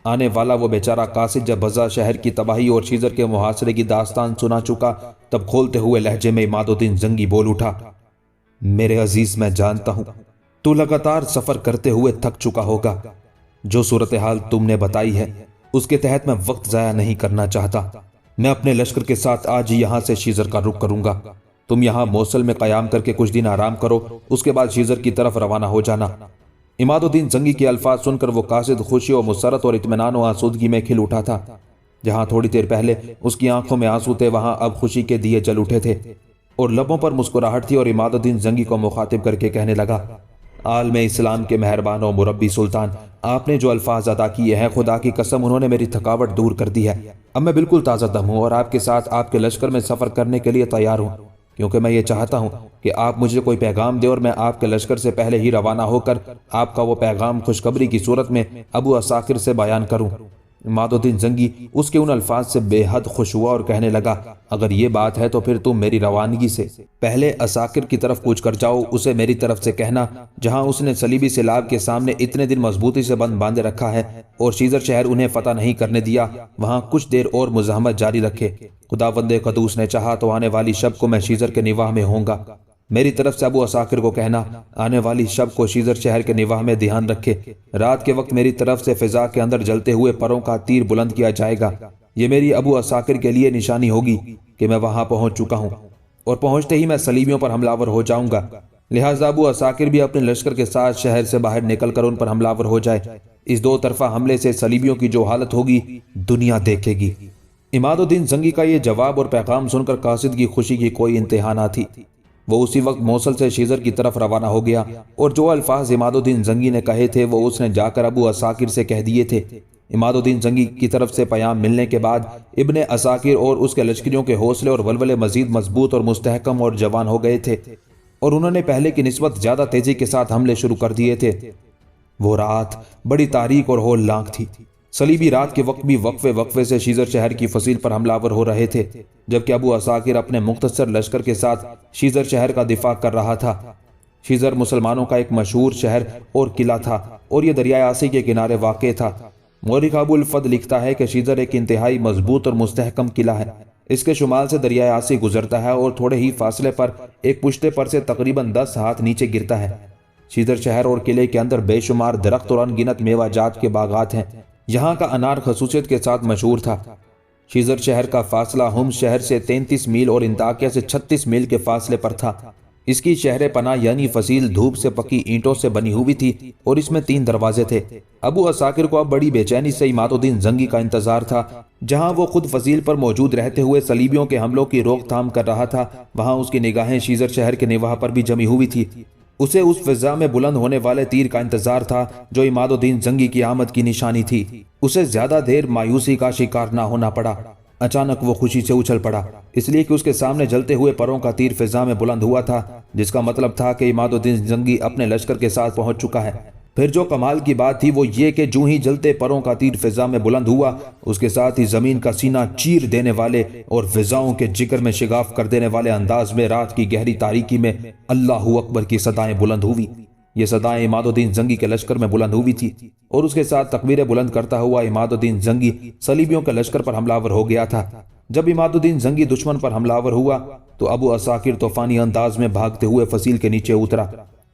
آنے والا وہ بیچارہ قاصد جب بزا شہر کی تباہی اور شیزر کے محاصرے کی داستان سنا چکا تب کھولتے ہوئے لہجے میں عماد الدین زنگی بول اٹھا، میرے عزیز میں جانتا ہوں تو لگاتار سفر کرتے ہوئے تھک چکا ہوگا۔ جو صورتحال تم نے بتائی ہے اس کے تحت میں وقت ضائع نہیں کرنا چاہتا۔ میں اپنے لشکر کے ساتھ آج ہی یہاں سے شیزر کا رخ کروں گا۔ تم یہاں موصل میں قیام کر کے کچھ دن آرام کرو، اس کے بعد شیزر کی طرف روانہ ہو جانا۔ عماد الدین زنگی کے الفاظ سن کر وہ قاصد خوشی و مسرت اور اطمینان و آسودگی میں کھل اٹھا تھا۔ جہاں تھوڑی دیر پہلے اس کی آنکھوں میں آنسو تھے وہاں اب خوشی کے دیے جل اٹھے تھے اور لبوں پر مسکراہٹ تھی، اور عماد الدین زنگی کو مخاطب کر کے کہنے لگا، عالم اسلام کے مہربان و مربی سلطان، آپ نے جو الفاظ ادا کیے ہیں خدا کی قسم انہوں نے میری تھکاوٹ دور کر دی ہے۔ اب میں بالکل تازہ دم ہوں اور آپ کے ساتھ آپ کے لشکر میں سفر کرنے کے لیے تیار ہوں، کیونکہ میں یہ چاہتا ہوں کہ آپ مجھے کوئی پیغام دیں اور میں آپ کے لشکر سے پہلے ہی روانہ ہو کر آپ کا وہ پیغام خوشخبری کی صورت میں ابو اساکر سے بیان کروں۔ عماد الدین زنگی اس کے ان الفاظ سے بے حد خوش ہوا اور کہنے لگا، اگر یہ بات ہے تو پھر تم میری روانگی سے پہلے اساکر کی طرف کوچ کر جاؤ، اسے میری طرف سے کہنا جہاں اس نے صلیبی سیلاب کے سامنے اتنے دن مضبوطی سے بند باندھے رکھا ہے اور شیزر شہر انہیں فتح نہیں کرنے دیا، وہاں کچھ دیر اور مزاحمت جاری رکھے۔ خداوند قدوس نے چاہا تو آنے والی شب کو میں شیزر کے نواح میں ہوں گا۔ میری طرف سے ابو عساکر کو کہنا آنے والی شب کو شیزر شہر کے نواح میں دھیان رکھے، رات کے وقت میری طرف سے فضا کے اندر جلتے ہوئے پروں کا تیر بلند کیا جائے گا۔ یہ میری ابو عساکر کے لیے نشانی ہوگی کہ میں وہاں پہنچ چکا ہوں، اور پہنچتے ہی میں صلیبیوں پر حملہ آور ہو جاؤں گا، لہٰذا ابو عساکر بھی اپنے لشکر کے ساتھ شہر سے باہر نکل کر ان پر حملہ آور ہو جائے۔ اس دو طرفہ حملے سے صلیبیوں کی جو حالت ہوگی دنیا دیکھے گی۔ عماد الدین زنگی کا یہ جواب اور پیغام سن کر قاصد کی خوشی کی کوئی انتہا نہ تھی۔ وہ اسی وقت موصل سے شیزر کی طرف روانہ ہو گیا، اور جو الفاظ عماد الدین زنگی نے کہے تھے وہ اس نے جا کر ابو عساکر سے کہہ دیے تھے۔ عماد الدین زنگی کی طرف سے پیام ملنے کے بعد ابن عساکر اور اس کے لشکریوں کے حوصلے اور ولولے مزید مضبوط اور مستحکم اور جوان ہو گئے تھے، اور انہوں نے پہلے کی نسبت زیادہ تیزی کے ساتھ حملے شروع کر دیے تھے۔ وہ رات بڑی تاریک اور ہولناک تھی۔ صلیبی رات کے وقت بھی وقفے سے شیزر شہر کی فصیل پر حملہ آور ہو رہے تھے، جبکہ ابو عساکر اپنے مختصر لشکر کے ساتھ شیزر شہر کا دفاع کر رہا تھا۔ شیزر مسلمانوں کا ایک مشہور شہر اور قلعہ تھا، اور یہ دریائے آسی کے کنارے واقع تھا۔ مورخ ابو الفضل لکھتا ہے کہ شیزر ایک انتہائی مضبوط اور مستحکم قلعہ ہے۔ اس کے شمال سے دریائے آسی گزرتا ہے اور تھوڑے ہی فاصلے پر ایک پشتے پر سے تقریباً 10 ہاتھ نیچے گرتا ہے۔ شیزر شہر اور قلعے کے اندر بے شمار درخت اور انگنت میوہ جات کے باغات ہیں۔ یہاں کا انار خصوصیت کے ساتھ مشہور تھا۔ شیزر شہر کا فاصلہ ہم شہر سے 33 میل اور انطاکیہ سے 36 میل کے فاصلے پر تھا۔ اس کی شہر پناہ یعنی فصیل دھوپ سے پکی اینٹوں سے بنی ہوئی تھی، اور اس میں 3 دروازے تھے۔ ابو عساکر کو اب بڑی بے چینی سے عماد الدین زنگی کا انتظار تھا۔ جہاں وہ خود فصیل پر موجود رہتے ہوئے صلیبیوں کے حملوں کی روک تھام کر رہا تھا، وہاں اس کی نگاہیں شیزر شہر کے نواح پر بھی جمی ہوئی تھی۔ اسے اس فضا میں بلند ہونے والے تیر کا انتظار تھا جو عماد الدین زنگی کی آمد کی نشانی تھی۔ اسے زیادہ دیر مایوسی کا شکار نہ ہونا پڑا۔ اچانک وہ خوشی سے اچھل پڑا، اس لیے کہ اس کے سامنے جلتے ہوئے پروں کا تیر فضا میں بلند ہوا تھا، جس کا مطلب تھا کہ عماد الدین زنگی اپنے لشکر کے ساتھ پہنچ چکا ہے۔ پھر جو کمال کی بات تھی وہ یہ کہ جو ہی جلتے پروں کا تیر فضا میں بلند ہوا، اس کے ساتھ ہی زمین کا سینہ چیر دینے والے اور فضاؤں کے جگر میں شگاف کر دینے والے انداز میں رات کی گہری تاریکی میں اللہ اکبر کی صدائیں بلند ہوئی۔ یہ صدائیں عماد الدین زنگی کے لشکر میں بلند ہوئی تھی، اور اس کے ساتھ تکبیریں بلند کرتا ہوا عماد الدین زنگی صلیبیوں کے لشکر پر حملہ آور ہو گیا تھا۔ جب عماد الدین زنگی دشمن پر حملہ آور ہوا تو ابو عساکر طوفانی انداز میں بھاگتے ہوئے فصیل کے نیچے اترا۔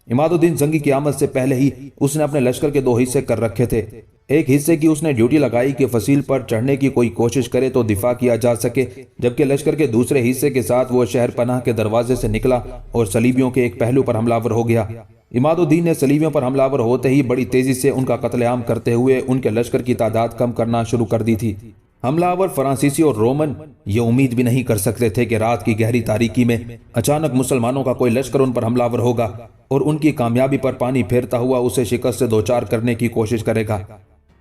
عماد الدین زنگی کی آمد سے پہلے ہی اس نے اپنے لشکر کے 2 حصے کر رکھے تھے۔ ایک حصے کی اس نے ڈیوٹی لگائی کہ فصیل پر چڑھنے کی کوئی کوشش کرے تو دفاع کیا جا سکے، جبکہ لشکر کے دوسرے حصے کے ساتھ وہ شہر پناہ کے دروازے سے نکلا اور صلیبیوں کے ایک پہلو پر حملہ آور ہو گیا۔ عماد الدین نے صلیبیوں پر حملہ آور ہوتے ہی بڑی تیزی سے ان کا قتل عام کرتے ہوئے ان کے لشکر کی تعداد کم کرنا شروع کر دی تھی۔ حملہ آور فرانسیسی اور رومن یہ امید بھی نہیں کر سکتے تھے کہ رات کی گہری تاریکی میں اچانک مسلمانوں کا کوئی لشکر ان پر حملہ آور ہوگا اور ان کی کامیابی پر پانی پھیرتا ہوا اسے شکست سے دوچار کرنے کی کوشش کرے گا۔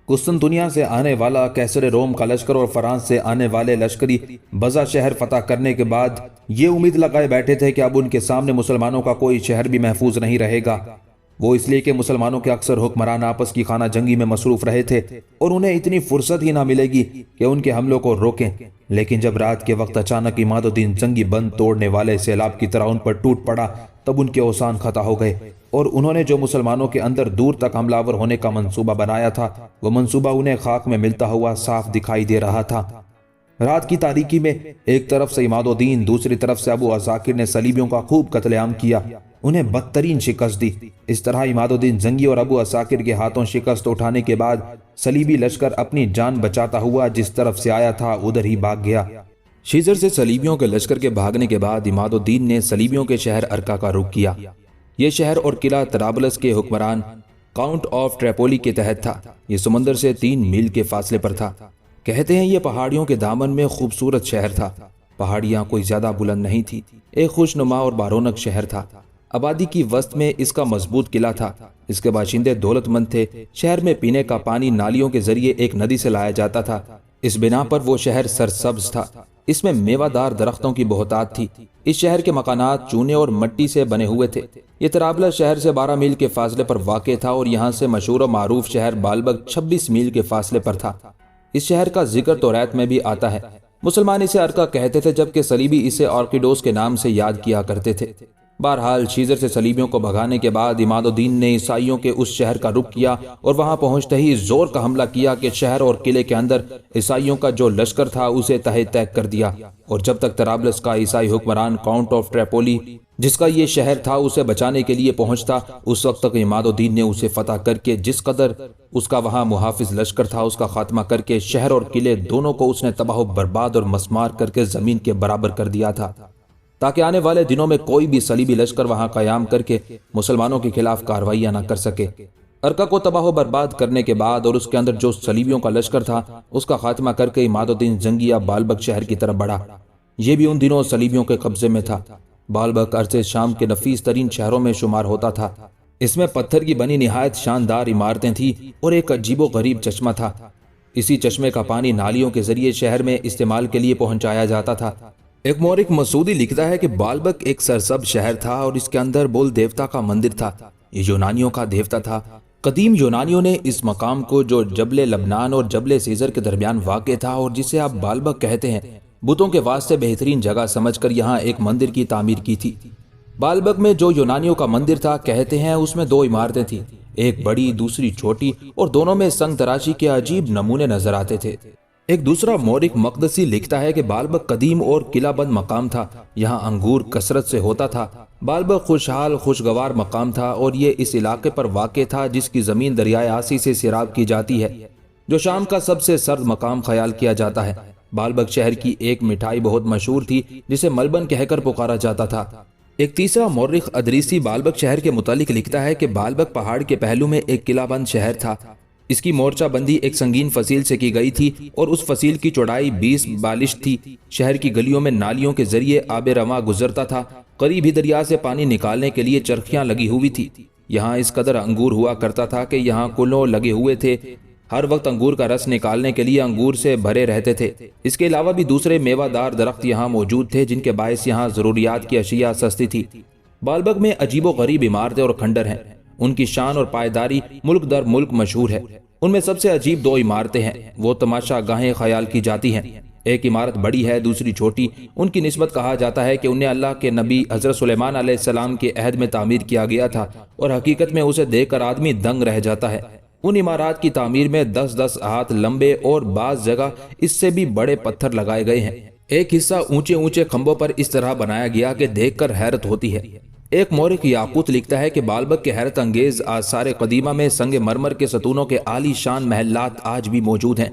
قسطنطنیہ سے آنے والا کیسر روم کا لشکر اور فرانس سے آنے والے لشکری بزا شہر فتح کرنے کے بعد یہ امید لگائے بیٹھے تھے کہ اب ان کے سامنے مسلمانوں کا کوئی شہر بھی محفوظ نہیں رہے گا۔ وہ اس لیے کہ مسلمانوں کے اکثر حکمران آپس کی خانہ جنگی میں مصروف رہے تھے اور انہیں اتنی فرصت ہی نہ ملے گی کہ ان کے حملوں کو روکیں۔ لیکن جب رات کے وقت اچانک عماد الدین زنگی بند توڑنے والے سیلاب کی طرح ان پر ٹوٹ پڑا، تب ان کے اوسان خطا ہو گئے، اور انہوں نے جو مسلمانوں کے اندر دور تک حملہ آور ہونے کا منصوبہ بنایا تھا وہ منصوبہ انہیں خاک میں ملتا ہوا صاف دکھائی دے رہا تھا۔ رات کی تاریکی میں ایک طرف سے عماد الدین، دوسری طرف سے ابو عساکر نے صلیبیوں کا خوب قتل عام کیا، انہیں بدترین شکست دی۔ اس طرح عماد الدین زنگی اور ابو عساکر کے ہاتھوں شکست اٹھانے کے بعد صلیبی لشکر اپنی جان بچاتا ہوا جس طرف سے آیا تھا ادھر ہی بھاگ گیا۔ شیزر سے صلیبیوں کے لشکر کے بھاگنے کے بعد عماد الدین نے صلیبیوں کے شہر ارکا کا رخ کیا۔ یہ شہر اور قلعہ طرابلس کے حکمران کاؤنٹ آف ٹریپولی کے تحت تھا۔ یہ سمندر سے 3 میل کے فاصلے پر تھا۔ کہتے ہیں یہ پہاڑیوں کے دامن میں خوبصورت شہر تھا۔ پہاڑیاں کوئی زیادہ بلند نہیں تھی، ایک خوش نما اور بارونق شہر تھا۔ آبادی کی وسط میں اس کا مضبوط قلعہ تھا۔ اس کے باشندے دولت مند تھے۔ شہر میں پینے کا پانی نالیوں کے ذریعے ایک ندی سے لایا جاتا تھا۔ اس بنا پر وہ شہر سرسبز تھا۔ اس میں میوہ دار درختوں کی بہتات تھی۔ اس شہر کے مکانات چونے اور مٹی سے بنے ہوئے تھے۔ یہ طرابلس شہر سے 12 میل کے فاصلے پر واقع تھا اور یہاں سے مشہور و معروف شہر بالبک 26 میل کے فاصلے پر تھا۔ اس شہر کا ذکر توریت میں بھی آتا ہے۔ مسلمان اسے ارکا کہتے تھے جبکہ صلیبی اسے آرکیڈوس کے نام سے یاد کیا کرتے تھے۔ بہرحال شیزر سے صلیبیوں کو بھگانے کے بعد عماد الدین نے عیسائیوں کے اس شہر کا رخ کیا اور وہاں پہنچتے ہی زور کا حملہ کیا کہ شہر اور قلعے کے اندر عیسائیوں کا جو لشکر تھا اسے تہہ تیک کر دیا، اور جب تک طرابلس کا عیسائی حکمران کاؤنٹ آف ٹریپولی جس کا یہ شہر تھا اسے بچانے کے لیے پہنچتا۔ اس وقت تک عماد الدین نے اسے فتح کر کے جس قدر اس کا وہاں محافظ لشکر تھا اس کا خاتمہ کر کے شہر اور قلعے دونوں کو اس نے تباہ و برباد اور مسمار کر کے زمین کے برابر کر دیا تھا، تاکہ آنے والے دنوں میں کوئی بھی صلیبی لشکر وہاں قیام کر کے مسلمانوں کے خلاف کارروائیاں نہ کر سکے۔ ارکا کو تباہ و برباد کرنے کے بعد اور اس کے اندر جو صلیبیوں کا لشکر تھا اس کا خاتمہ کر کے عماد الدین زنگیہ بالبک شہر کی طرف بڑھا۔ یہ بھی ان دنوں صلیبیوں کے قبضے میں تھا۔ بالبک عرصے شام کے نفیس ترین شہروں میں شمار ہوتا تھا۔ اس میں پتھر کی بنی نہایت شاندار عمارتیں تھیں اور ایک عجیب و غریب چشمہ تھا۔ اسی چشمے کا پانی نالیوں کے ذریعے شہر میں استعمال کے لیے پہنچایا جاتا تھا۔ ایک مورخ مسعودی لکھتا ہے کہ بالبک ایک سرسبز شہر تھا اور اس کے اندر بول دیوتا کا مندر تھا۔ یہ یونانیوں کا دیوتا تھا۔ قدیم یونانیوں نے اس مقام کو جو جبل لبنان اور جبل سیزر کے درمیان واقع تھا اور جسے آپ بالبک کہتے ہیں، بتوں کے واسطے بہترین جگہ سمجھ کر یہاں ایک مندر کی تعمیر کی تھی۔ بالبک میں جو یونانیوں کا مندر تھا کہتے ہیں اس میں 2 عمارتیں تھیں، ایک بڑی دوسری چھوٹی، اور دونوں میں سنگ تراشی کے عجیب نمونے نظر آتے تھے۔ ایک دوسرا مورخ مقدسی لکھتا ہے کہ بالبک قدیم اور قلعہ بند مقام تھا، یہاں انگور کثرت سے ہوتا تھا۔ بالبک خوشحال خوشگوار مقام تھا اور یہ اس علاقے پر واقع تھا جس کی زمین دریائے آسی سے سیراب کی جاتی ہے، جو شام کا سب سے سرد مقام خیال کیا جاتا ہے۔ بالبک شہر کی ایک مٹھائی بہت مشہور تھی جسے ملبن کہہ کر پکارا جاتا تھا۔ ایک تیسرا مورخ ادریسی بالبک شہر کے متعلق لکھتا ہے کہ بالبک پہاڑ کے پہلو میں ایک قلعہ بند شہر تھا۔ اس کی مورچہ بندی ایک سنگین فصیل سے کی گئی تھی اور اس فصیل کی چوڑائی 20 بالش تھی۔ شہر کی گلیوں میں نالیوں کے ذریعے آب رواں گزرتا تھا۔ قریب ہی دریا سے پانی نکالنے کے لیے چرخیاں لگی ہوئی تھی۔ یہاں اس قدر انگور ہوا کرتا تھا کہ یہاں کلوں لگے ہوئے تھے، ہر وقت انگور کا رس نکالنے کے لیے انگور سے بھرے رہتے تھے۔ اس کے علاوہ بھی دوسرے میوہ دار درخت یہاں موجود تھے جن کے باعث یہاں ضروریات کی اشیاء سستی تھی۔ بالبک میں عجیب و غریب عمارتیں اور کھنڈر ہیں، ان کی شان اور پائیداری ملک در ملک مشہور ہے۔ ان میں سب سے عجیب 2 عمارتیں ہیں، وہ تماشا گاہیں خیال کی جاتی ہیں۔ ایک عمارت بڑی ہے، دوسری چھوٹی۔ ان کی نسبت کہا جاتا ہے کہ انہیں اللہ کے نبی حضرت سلیمان علیہ السلام کے عہد میں تعمیر کیا گیا تھا اور حقیقت میں اسے دیکھ کر آدمی دنگ رہ جاتا ہے۔ ان عمارات کی تعمیر میں 10-10 ہاتھ لمبے اور بعض جگہ اس سے بھی بڑے پتھر لگائے گئے ہیں۔ ایک حصہ اونچے اونچے کھمبوں پر اس طرح بنایا گیا کہ دیکھ کر حیرت ہوتی ہے۔ ایک مورخ یاقوت لکھتا ہے کہ بالبک کے حیرت انگیز آثار قدیمہ میں سنگ مرمر کے ستونوں کے عالی شان محلات آج بھی موجود ہیں۔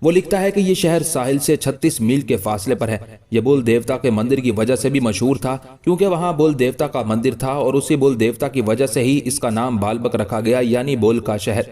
وہ لکھتا ہے کہ یہ شہر ساحل سے 36 میل کے فاصلے پر ہے۔ یہ بول دیوتا کے مندر کی وجہ سے بھی مشہور تھا، کیونکہ وہاں بول دیوتا کا مندر تھا اور اسی بول دیوتا کی وجہ سے ہی اس کا نام بالبک رکھا گیا، یعنی بول کا شہر۔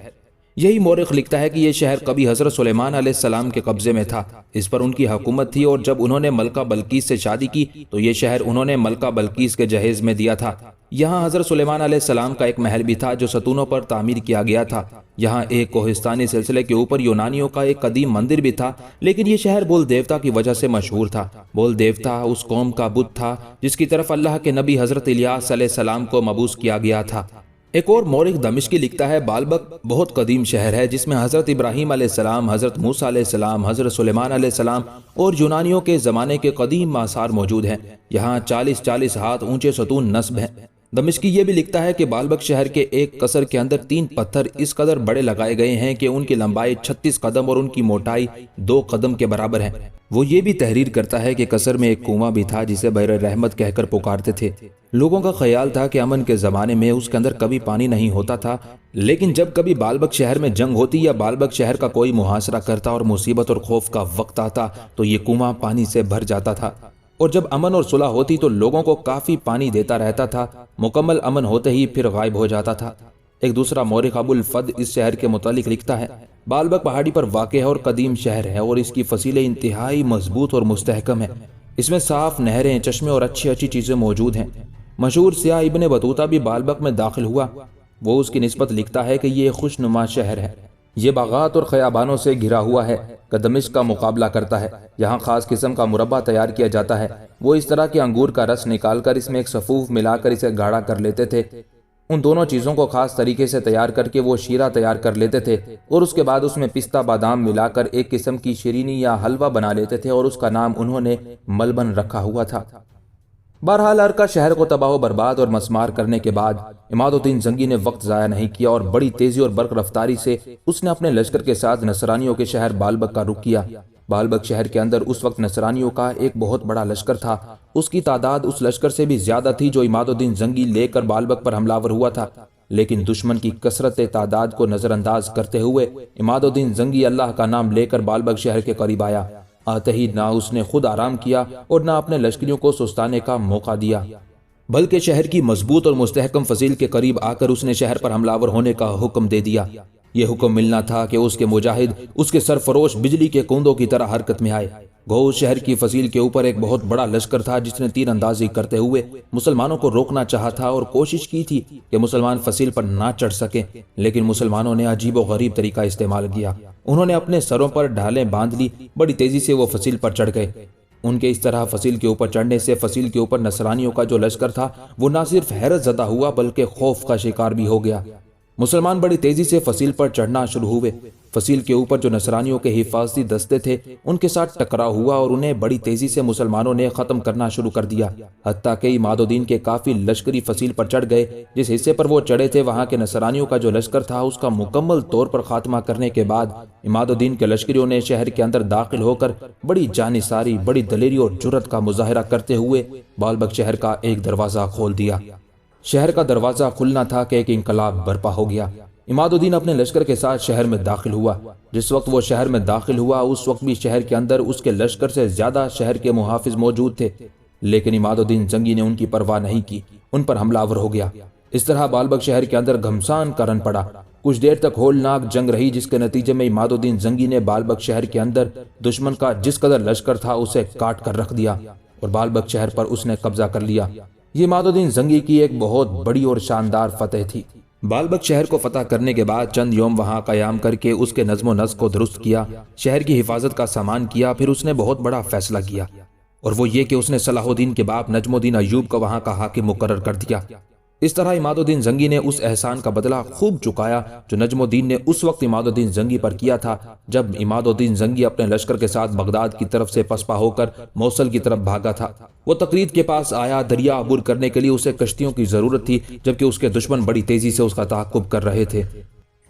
یہی مورخ لکھتا ہے کہ یہ شہر کبھی حضرت سلیمان علیہ السلام کے قبضے میں تھا، اس پر ان کی حکومت تھی، اور جب انہوں نے ملکہ بلقیس سے شادی کی تو یہ شہر انہوں نے ملکہ بلقیس کے جہیز میں دیا تھا۔ یہاں حضرت سلیمان علیہ السلام کا ایک محل بھی تھا جو ستونوں پر تعمیر کیا گیا تھا۔ یہاں ایک کوہستانی سلسلے کے اوپر یونانیوں کا ایک قدیم مندر بھی تھا، لیکن یہ شہر بول دیوتا کی وجہ سے مشہور تھا۔ بول دیوتا اس قوم کا بت تھا جس کی طرف اللہ کے نبی حضرت الیاس علیہ السلام کو مبعوث کیا گیا تھا۔ ایک اور مورخ دمشقی لکھتا ہے بالبک بہت قدیم شہر ہے جس میں حضرت ابراہیم علیہ السلام، حضرت موسیٰ علیہ السلام، حضرت سلیمان علیہ السلام اور یونانیوں کے زمانے کے قدیم آثار موجود ہیں۔ یہاں 40-40 ہاتھ اونچے ستون نصب ہیں۔ دمشقی یہ بھی لکھتا ہے کہ بالبک شہر کے ایک قصر کے اندر 3 پتھر اس قدر بڑے لگائے گئے ہیں کہ ان کی لمبائی 36 قدم اور ان کی موٹائی 2 قدم کے برابر ہے۔ وہ یہ بھی تحریر کرتا ہے کہ قصر میں ایک کنواں بھی تھا جسے بئر رحمت کہہ کر پکارتے تھے۔ لوگوں کا خیال تھا کہ امن کے زمانے میں اس کے اندر کبھی پانی نہیں ہوتا تھا، لیکن جب کبھی بالبک شہر میں جنگ ہوتی یا بالبک شہر کا کوئی محاصرہ کرتا اور مصیبت اور خوف کا وقت آتا تو یہ کنواں پانی سے بھر جاتا تھا، اور جب امن اور صلح ہوتی تو لوگوں کو کافی پانی دیتا رہتا تھا، مکمل امن ہوتے ہی پھر غائب ہو جاتا تھا۔ ایک دوسرا مورخ ابو الفضل اس شہر کے متعلق لکھتا ہے بالبک پہاڑی پر واقع ہے اور قدیم شہر ہے اور اس کی فصیلیں انتہائی مضبوط اور مستحکم ہیں۔ اس میں صاف نہریں، چشمے اور اچھی چیزیں موجود ہیں۔ مشہور سیاح ابن بطوطہ بھی بالبک میں داخل ہوا۔ وہ اس کی نسبت لکھتا ہے کہ یہ ایک خوش نما شہر ہے، یہ باغات اور خیابانوں سے گھرا ہوا ہے کہ دمشق کا مقابلہ کرتا ہے۔ یہاں خاص قسم کا مربع تیار کیا جاتا ہے۔ وہ اس طرح کے انگور کا رس نکال کر اس میں ایک صفوف ملا کر اسے گاڑھا کر لیتے تھے۔ ان دونوں چیزوں کو خاص طریقے سے تیار کر کے وہ شیرہ تیار کر لیتے تھے اور اس کے بعد اس میں پستہ بادام ملا کر ایک قسم کی شیرینی یا حلوہ بنا لیتے تھے اور اس کا نام انہوں نے ملبن رکھا ہوا تھا۔ بہرحال ارکا شہر کو تباہ و برباد اور مسمار کرنے کے بعد عماد الدین زنگی نے وقت ضائع نہیں کیا اور بڑی تیزی اور برق رفتاری سے اس نے اپنے لشکر کے ساتھ نصرانیوں کے شہر بالبک کا رخ کیا۔ بالبک شہر کے اندر اس وقت نصرانیوں کا ایک بہت بڑا لشکر تھا۔ اس کی تعداد اس لشکر سے بھی زیادہ تھی جو عماد الدین زنگی لے کر بالبک پر حملہ آور ہوا تھا، لیکن دشمن کی کثرت تعداد کو نظر انداز کرتے ہوئے عماد الدین زنگی اللہ کا نام لے کر بالبک شہر کے قریب آیا۔ آتے ہی نہ اس نے خود آرام کیا اور نہ اپنے لشکریوں کو سستانے کا موقع دیا، بلکہ شہر کی مضبوط اور مستحکم فضیل کے قریب آ کر اس نے شہر پر حملہ آور ہونے کا حکم دے دیا۔ یہ حکم ملنا تھا کہ اس کے مجاہد اس کے سرفروش بجلی کے کوندوں کی طرح حرکت میں آئے۔ گو شہر کی فضیل کے اوپر ایک بہت بڑا لشکر تھا جس نے تیر اندازی کرتے ہوئے مسلمانوں کو روکنا چاہا تھا اور کوشش کی تھی کہ مسلمان فصیل پر نہ چڑھ سکیں، لیکن مسلمانوں نے عجیب و غریب طریقہ استعمال کیا۔ انہوں نے اپنے سروں پر ڈھالیں باندھ لی، بڑی تیزی سے وہ فصیل پر چڑھ گئے۔ ان کے اس طرح فصیل کے اوپر چڑھنے سے فصیل کے اوپر نصرانیوں کا جو لشکر تھا وہ نہ صرف حیرت زدہ ہوا بلکہ خوف کا شکار بھی ہو گیا۔ مسلمان بڑی تیزی سے فصیل پر چڑھنا شروع ہوئے۔ فصیل کے اوپر جو نصرانیوں کے حفاظتی دستے تھے ان کے ساتھ ٹکراؤ ہوا اور انہیں بڑی تیزی سے مسلمانوں نے ختم کرنا شروع کر دیا، حتیٰ کہ عماد الدین کے کافی لشکری فصیل پر چڑھ گئے۔ جس حصے پر وہ چڑھے تھے وہاں کے نصرانیوں کا جو لشکر تھا اس کا مکمل طور پر خاتمہ کرنے کے بعد عماد الدین کے لشکریوں نے شہر کے اندر داخل ہو کر بڑی جانثاری، بڑی دلیری اور جرأت کا مظاہرہ کرتے ہوئے بالبک شہر کا ایک دروازہ کھول دیا۔ شہر کا دروازہ کھلنا تھا کہ ایک انقلاب برپا ہو گیا۔ عماد الدین اپنے لشکر کے ساتھ شہر میں داخل ہوا۔ جس وقت وہ شہر میں داخل ہوا اس وقت بھی شہر کے اندر اس کے لشکر سے زیادہ شہر کے محافظ موجود تھے، لیکن عماد الدین زنگی نے ان کی پرواہ نہیں کی، ان پر حملہ آور ہو گیا۔ اس طرح بالبک شہر کے اندر گھمسان کا رن پڑا۔ کچھ دیر تک ہولناک جنگ رہی جس کے نتیجے میں عماد الدین زنگی نے بالبک شہر کے اندر دشمن کا جس قدر لشکر تھا اسے کاٹ کر رکھ دیا اور بالبک شہر پر اس نے قبضہ کر لیا۔ یہ عماد الدین زنگی کی ایک بہت بڑی اور شاندار فتح تھی۔ بالبک شہر کو فتح کرنے کے بعد چند یوم وہاں قیام کر کے اس کے نظم و نسق کو درست کیا، شہر کی حفاظت کا سامان کیا۔ پھر اس نے بہت بڑا فیصلہ کیا اور وہ یہ کہ اس نے صلاح الدین کے باپ نجم الدین ایوب کو وہاں کا حاکم مقرر کر دیا۔ اس طرح عماد الدین زنگی نے اس احسان کا بدلہ خوب چکایا جو نجم الدین نے اس وقت عماد الدین زنگی پر کیا تھا جب عماد الدین زنگی اپنے لشکر کے ساتھ بغداد کی طرف سے پسپا ہو کر موصل کی طرف بھاگا تھا۔ وہ تقرید کے پاس آیا، دریا عبور کرنے کے لیے اسے کشتیوں کی ضرورت تھی جبکہ اس کے دشمن بڑی تیزی سے اس کا تعاقب کر رہے تھے۔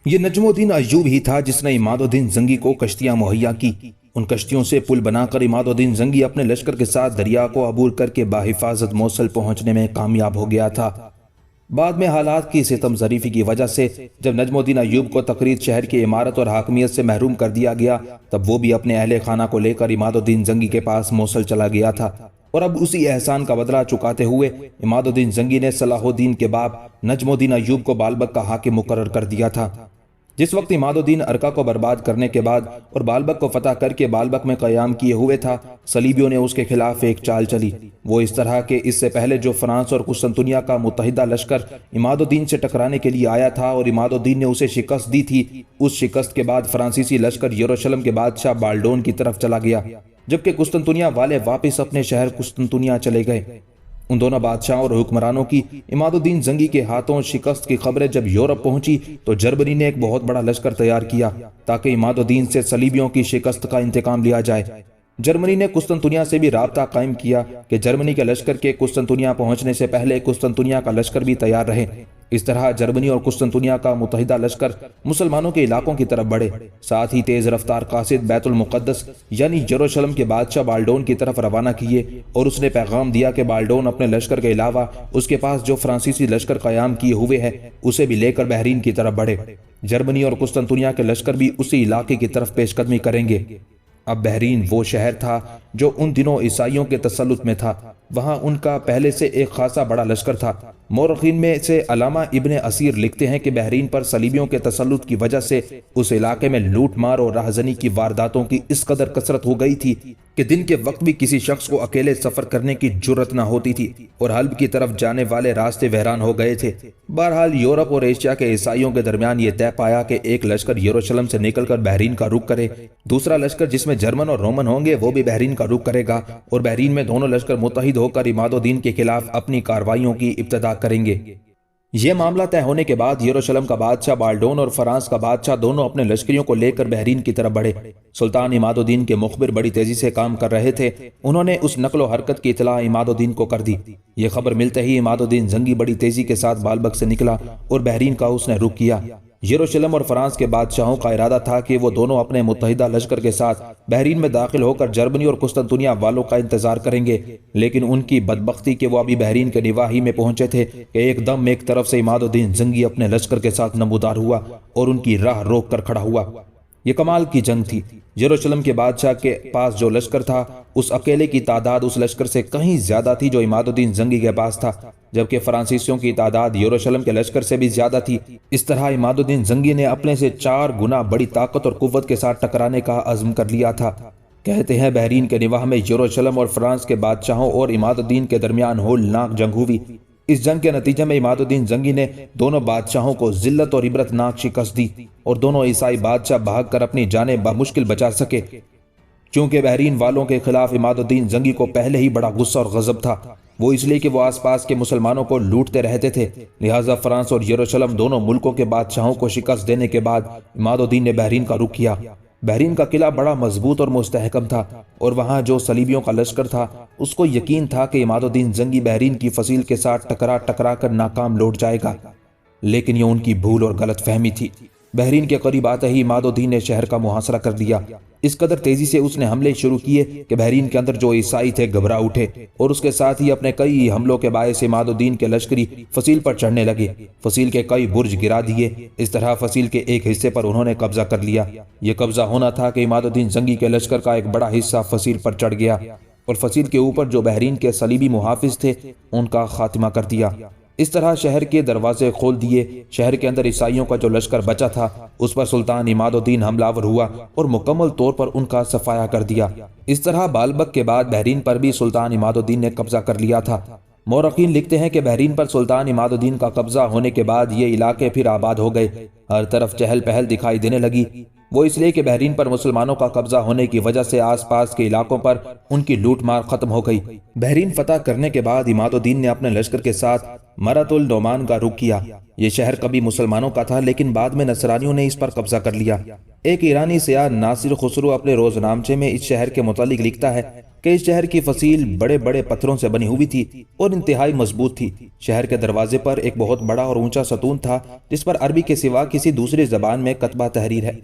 یہ نجم الدین ایوب ہی تھا جس نے عماد الدین زنگی کو کشتیاں مہیا کی۔ ان کشتیوں سے پل بنا کر عماد الدین زنگی اپنے لشکر کے ساتھ دریا کو عبور کر کے باحفاظت موصل پہنچنے میں کامیاب ہو گیا تھا۔ بعد میں حالات کی ستم ظریفی کی وجہ سے جب نجم الدین ایوب کو تقرید شہر کی عمارت اور حاکمیت سے محروم کر دیا گیا تب وہ بھی اپنے اہل خانہ کو لے کر عماد الدین زنگی کے پاس موصل چلا گیا تھا، اور اب اسی احسان کا بدلہ چکاتے ہوئے عماد الدین زنگی نے صلاح الدین کے باپ نجم الدین ایوب کو بالبک کا حاکم مقرر کر دیا تھا۔ جس وقت عماد الدین ارکا کو برباد کرنے کے بعد اور بالبک کو فتح کر کے بالبک میں قیام کیے ہوئے تھا، صلیبیوں نے اس کے خلاف ایک چال چلی۔ وہ اس طرح کہ اس سے پہلے جو فرانس اور قسطنطنیہ کا متحدہ لشکر عماد الدین سے ٹکرانے کے لیے آیا تھا اور عماد الدین نے اسے شکست دی تھی، اس شکست کے بعد فرانسیسی لشکر یروشلم کے بادشاہ بالڈون کی طرف چلا گیا، جبکہ قسطنطنیہ والے واپس اپنے شہر قسطنطنیہ چلے گئے۔ ان دونوں بادشاہوں اور حکمرانوں کی عماد الدین زنگی کے ہاتھوں شکست کی خبریں جب یورپ پہنچی تو جرمنی نے ایک بہت بڑا لشکر تیار کیا تاکہ عماد الدین سے صلیبیوں کی شکست کا انتقام لیا جائے۔ جرمنی نے قسطنطنیہ سے بھی رابطہ قائم کیا کہ جرمنی کے لشکر کے قسطنطنیہ پہنچنے سے پہلے قسطنطنیہ کا لشکر بھی تیار رہے۔ اس طرح جرمنی اور قسطنطنیہ کا متحدہ لشکر مسلمانوں کے علاقوں کی طرف بڑھے، ساتھ ہی تیز رفتار قاصد بیت المقدس یعنی یروشلم کے بادشاہ بالڈون کی طرف روانہ کیے، اور اس نے پیغام دیا کہ بالڈون اپنے لشکر کے علاوہ اس کے پاس جو فرانسیسی لشکر قیام کیے ہوئے ہے اسے بھی لے کر بحرین کی طرف بڑھے۔ جرمنی اور قسطنطنیہ کے لشکر بھی اسی علاقے کی طرف پیش قدمی کریں گے۔ اب بحرین وہ شہر تھا جو ان دنوں عیسائیوں کے تسلط میں تھا، وہاں ان کا پہلے سے ایک خاصا بڑا لشکر تھا۔ مورخین میں سے علامہ ابن اسیر لکھتے ہیں کہ بحرین پر صلیبیوں کے تسلط کی وجہ سے اس علاقے میں لوٹ مار اور راہزنی کی وارداتوں کی اس قدر کثرت ہو گئی تھی کہ دن کے وقت بھی کسی شخص کو اکیلے سفر کرنے کی جرت نہ ہوتی تھی، اور حلب کی طرف جانے والے راستے ویران ہو گئے تھے۔ بہرحال یورپ اور ایشیا کے عیسائیوں کے درمیان یہ طے پایا کہ ایک لشکر یروشلم سے نکل کر بحرین کا رخ کرے، دوسرا لشکر جس میں جرمن اور رومن ہوں گے وہ بھی بحرین کا رخ کرے گا، اور بحرین میں دونوں لشکر متحد ہو کر عماد الدین کے خلاف اپنی کارروائیوں کی ابتدا کریں گے۔ یہ معاملہ طے ہونے کے بعد یروشلم کا بادشاہ بالڈون اور فرانس کا بادشاہ دونوں اپنے لشکریوں کو لے کر بحرین کی طرف بڑھے۔ سلطان عماد الدین کے مخبر بڑی تیزی سے کام کر رہے تھے، انہوں نے اس نقل و حرکت کی اطلاع عماد الدین کو کر دی۔ یہ خبر ملتے ہی عماد الدین زنگی بڑی تیزی کے ساتھ بالبک سے نکلا اور بحرین کا اس نے رخ کیا۔ یروشلم اور فرانس کے بادشاہوں کا ارادہ تھا کہ وہ دونوں اپنے متحدہ لشکر کے ساتھ بحرین میں داخل ہو کر جرمنی اور قسطنطنیہ والوں کا انتظار کریں گے، لیکن ان کی بدبختی کہ وہ ابھی بحرین کے نواحی میں پہنچے تھے کہ ایک دم ایک طرف سے عماد الدین زنگی اپنے لشکر کے ساتھ نمودار ہوا اور ان کی راہ روک کر کھڑا ہوا۔ یہ کمال کی جنگ تھی۔ یروشلم کے بادشاہ کے پاس جو لشکر تھا اس اکیلے کی تعداد اس لشکر سے کہیں زیادہ تھی جو عماد الدین زنگی کے پاس تھا، جبکہ فرانسیسیوں کی تعداد یروشلم کے لشکر سے بھی زیادہ تھی۔ اس طرح عماد الدین زنگی نے اپنے سے 4 گنا بڑی طاقت اور قوت کے ساتھ ٹکرانے کا عزم کر لیا تھا۔ کہتے ہیں بحرین کے نواح میں یروشلم اور فرانس کے بادشاہوں اور عماد الدین کے درمیان ہولناک جنگ ہوئی۔ اس جنگ کے نتیجے میں عماد الدین زنگی نے دونوں بادشاہوں کو ذلت اور عبرت ناک شکست دی اور دونوں عیسائی بادشاہ بھاگ کر اپنی جانیں بمشکل بچا سکے۔ چونکہ بحرین والوں کے خلاف عماد الدین زنگی کو پہلے ہی بڑا غصہ اور غضب تھا، وہ اس لیے کہ وہ آس پاس کے مسلمانوں کو لوٹتے رہتے تھے، لہٰذا فرانس اور یروشلم دونوں ملکوں کے بادشاہوں کو شکست دینے کے بعد عماد الدین نے بحرین کا رخ کیا۔ بحرین کا قلعہ بڑا مضبوط اور مستحکم تھا اور وہاں جو صلیبیوں کا لشکر تھا اس کو یقین تھا کہ عماد الدین زنگی بحرین کی فصیل کے ساتھ ٹکرا کر ناکام لوٹ جائے گا، لیکن یہ ان کی بھول اور غلط فہمی تھی۔ بحرین کے قریب آتے ہی عماد الدین نے شہر کا محاصرہ کر دیا۔ اس قدر تیزی سے اس نے حملے شروع کیے کہ بحرین کے اندر جو عیسائی تھے گھبرا اٹھے اور اس کے ساتھ ہی اپنے کئی حملوں کے باعث عماد الدین کے لشکری فصیل پر چڑھنے لگے۔ فصیل کے کئی برج گرا دیے۔ اس طرح فصیل کے ایک حصے پر انہوں نے قبضہ کر لیا۔ یہ قبضہ ہونا تھا کہ عماد الدین زنگی کے لشکر کا ایک بڑا حصہ فصیل پر چڑھ گیا اور فصیل کے اوپر جو بحرین کے صلیبی محافظ تھے ان کا خاتمہ کر دیا۔ اس طرح شہر کے دروازے کھول دیے۔ شہر کے اندر عیسائیوں کا جو لشکر بچا تھا اس پر سلطان عماد الدین حملہ آور ہوا اور مکمل طور پر ان کا صفایا کر دیا۔ اس طرح بالبک کے بعد بحرین پر بھی سلطان عماد الدین نے قبضہ کر لیا تھا۔ مورخین لکھتے ہیں کہ بحرین پر سلطان عماد الدین کا قبضہ ہونے کے بعد یہ علاقے پھر آباد ہو گئے۔ ہر طرف چہل پہل دکھائی دینے لگی، وہ اس لیے کہ بحرین پر مسلمانوں کا قبضہ ہونے کی وجہ سے آس پاس کے علاقوں پر ان کی لوٹ مار ختم ہو گئی۔ بحرین فتح کرنے کے بعد عماد الدین نے اپنے لشکر کے ساتھ مرات النعمان کا رخ کیا۔ یہ شہر کبھی مسلمانوں کا تھا لیکن بعد میں نصرانیوں نے اس پر قبضہ کر لیا۔ ایک ایرانی سیاح ناصر خسرو اپنے روزنامچے میں اس شہر کے متعلق لکھتا ہے کہ اس شہر کی فصیل بڑے بڑے پتھروں سے بنی ہوئی تھی اور انتہائی مضبوط تھی۔ شہر کے دروازے پر ایک بہت بڑا اور اونچا ستون تھا جس پر عربی کے سوا کسی دوسری زبان میں کتبہ تحریر ہے۔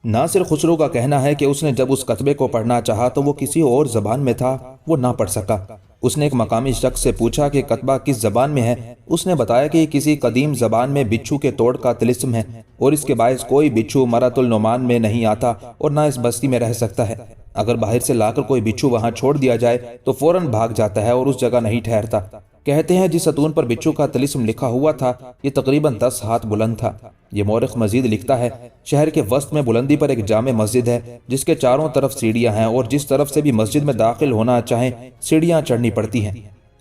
ناصر خسرو کا کہنا ہے کہ اس نے جب اس کتبے کو پڑھنا چاہا تو وہ کسی اور زبان میں تھا، وہ نہ پڑھ سکا۔ اس نے ایک مقامی شخص سے پوچھا کہ کتبہ کس زبان میں ہے۔ اس نے بتایا کہ یہ کسی قدیم زبان میں بچھو کے توڑ کا طلسم ہے اور اس کے باعث کوئی بچھو مرات النعمان میں نہیں آتا اور نہ اس بستی میں رہ سکتا ہے۔ اگر باہر سے لا کر کوئی بچھو وہاں چھوڑ دیا جائے تو فوراً بھاگ جاتا ہے اور اس جگہ نہیں ٹھہرتا۔ کہتے ہیں جس ستون پر بچھو کا طلسم لکھا ہوا تھا یہ تقریباً 10 ہاتھ بلند تھا۔ یہ مورخ مزید لکھتا ہے شہر کے وسط میں بلندی پر ایک جامع مسجد ہے جس کے چاروں طرف سیڑھیاں ہیں اور جس طرف سے بھی مسجد میں داخل ہونا چاہیں سیڑھیاں چڑھنی پڑتی ہیں۔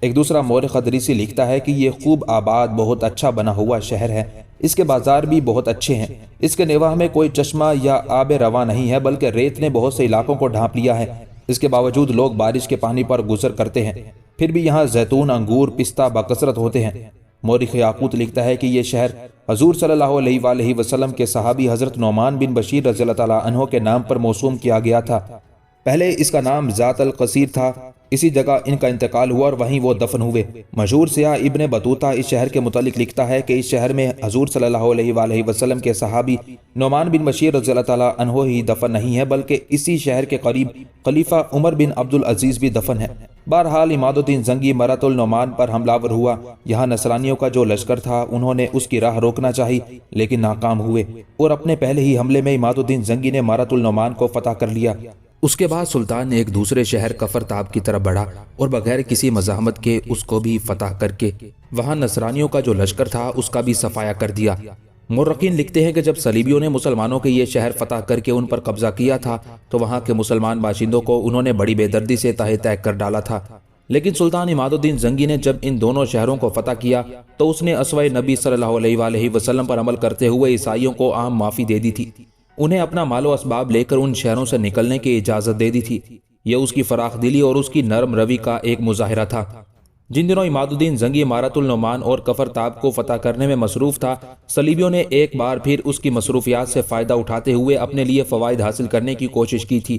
ایک دوسرا مورخ ادریسی لکھتا ہے کہ یہ خوب آباد بہت اچھا بنا ہوا شہر ہے، اس کے بازار بھی بہت اچھے ہیں، اس کے نواح میں کوئی چشمہ یا آب رواں نہیں ہے بلکہ ریت نے بہت سے علاقوں کو ڈھانپ لیا ہے۔ اس کے باوجود لوگ بارش کے پانی پر گزر کرتے ہیں، پھر بھی یہاں زیتون، انگور، پستہ بکثرت ہوتے ہیں۔ مورخ یاقوت لکھتا ہے کہ یہ شہر حضور صلی اللہ علیہ وآلہ وسلم کے صحابی حضرت نعمان بن بشیر رضی اللہ تعالیٰ عنہ کے نام پر موسوم کیا گیا تھا۔ پہلے اس کا نام ذات القصیر تھا، اسی جگہ ان کا انتقال ہوا اور وہیں وہ دفن ہوئے۔ مشہور سیاح ابن بطوطہ اس شہر کے متعلق لکھتا ہے کہ اس شہر میں حضور صلی اللہ علیہ وآلہ وسلم کے صحابی نعمان بن بشیر رضی اللہ تعالیٰ عنہ ہی دفن نہیں ہے بلکہ اسی شہر کے قریب خلیفہ عمر بن عبد العزیز بھی دفن ہے۔ بہرحال عماد الدین زنگی مرات النعمان پر حملہ آور ہوا۔ یہاں نصرانیوں کا جو لشکر تھا انہوں نے اس کی راہ روکنا چاہی لیکن ناکام ہوئے اور اپنے پہلے ہی حملے میں عماد الدین زنگی نے مرات النعمان کو فتح کر لیا۔ اس کے بعد سلطان نے ایک دوسرے شہر کفر تاب کی طرف بڑھا اور بغیر کسی مزاحمت کے اس کو بھی فتح کر کے وہاں نصرانیوں کا جو لشکر تھا اس کا بھی صفایا کر دیا۔ مورخین لکھتے ہیں کہ جب صلیبیوں نے مسلمانوں کے یہ شہر فتح کر کے ان پر قبضہ کیا تھا تو وہاں کے مسلمان باشندوں کو انہوں نے بڑی بے دردی سے تہہ تیگ کر ڈالا تھا، لیکن سلطان عماد الدین زنگی نے جب ان دونوں شہروں کو فتح کیا تو اس نے اسوہ نبی صلی اللہ علیہ وآلہ وسلم پر عمل کرتے ہوئے عیسائیوں کو عام معافی دے دی تھی، انہیں اپنا مال و اسباب لے کر ان شہروں سے نکلنے کی اجازت دے دی تھی۔ یہ اس کی فراخ دلی اور اس کی نرم روی کا ایک مظاہرہ تھا۔ جن دنوں عماد الدین زنگی مرات النعمان اور کفر تاب کو فتح کرنے میں مصروف تھا، صلیبیوں نے ایک بار پھر اس کی مصروفیات سے فائدہ اٹھاتے ہوئے اپنے لیے فوائد حاصل کرنے کی کوشش کی تھی۔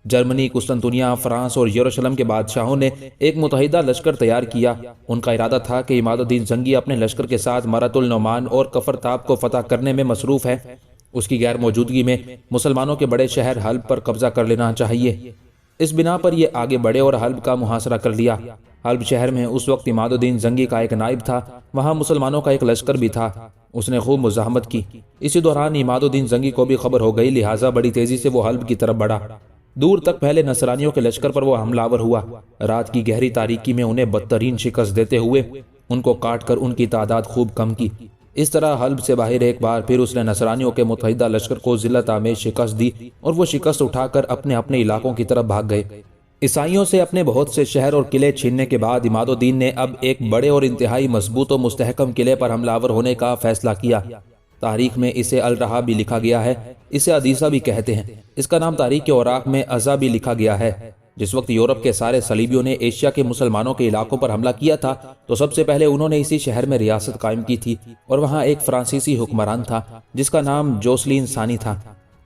جرمنی، قسطنطنیہ، فرانس اور یروشلم کے بادشاہوں نے ایک متحدہ لشکر تیار کیا۔ ان کا ارادہ تھا کہ عماد الدین زنگی اپنے لشکر کے ساتھ مرۃ النعمان اور کفر تاب کو فتح کرنے میں مصروف ہے۔ اس کی غیر موجودگی میں مسلمانوں کے بڑے شہر حلب پر قبضہ کر لینا چاہیے۔ اس بنا پر یہ آگے بڑھے اور حلب کا محاصرہ کر لیا۔ حلب شہر میں اس وقت عماد الدین زنگی کا ایک نائب تھا، وہاں مسلمانوں کا ایک لشکر بھی تھا۔ اس نے خوب مزاحمت کی۔ اسی دوران عماد الدین زنگی کو بھی خبر ہو گئی، لہٰذا بڑی تیزی سے وہ حلب کی طرف بڑھا۔ دور تک پہلے نصرانیوں کے لشکر پر وہ حملہ آور ہوا۔ رات کی گہری تاریکی میں انہیں بدترین شکست دیتے ہوئے ان کو کاٹ کر ان کی تعداد خوب کم کی۔ اس طرح حلب سے باہر ایک بار پھر اس نے نصرانیوں کے متحدہ لشکر کو ذلت آمیز شکست دی اور وہ شکست اٹھا کر اپنے اپنے علاقوں کی طرف بھاگ گئے۔ عیسائیوں سے اپنے بہت سے شہر اور قلعے چھیننے کے بعد عماد الدین نے اب ایک بڑے اور انتہائی مضبوط و مستحکم قلعے پر حملہ آور ہونے کا فیصلہ کیا۔ تاریخ میں اسے الرحا بھی لکھا گیا ہے، اسے عدیثہ بھی کہتے ہیں۔ اس کا نام تاریخ کے اوراق میں عزا بھی لکھا گیا ہے۔ جس وقت یورپ کے سارے صلیبیوں نے ایشیا کے مسلمانوں کے علاقوں پر حملہ کیا تھا تو سب سے پہلے انہوں نے اسی شہر میں ریاست قائم کی تھی، اور وہاں ایک فرانسیسی حکمران تھا جس کا نام جوسلین ثانی تھا۔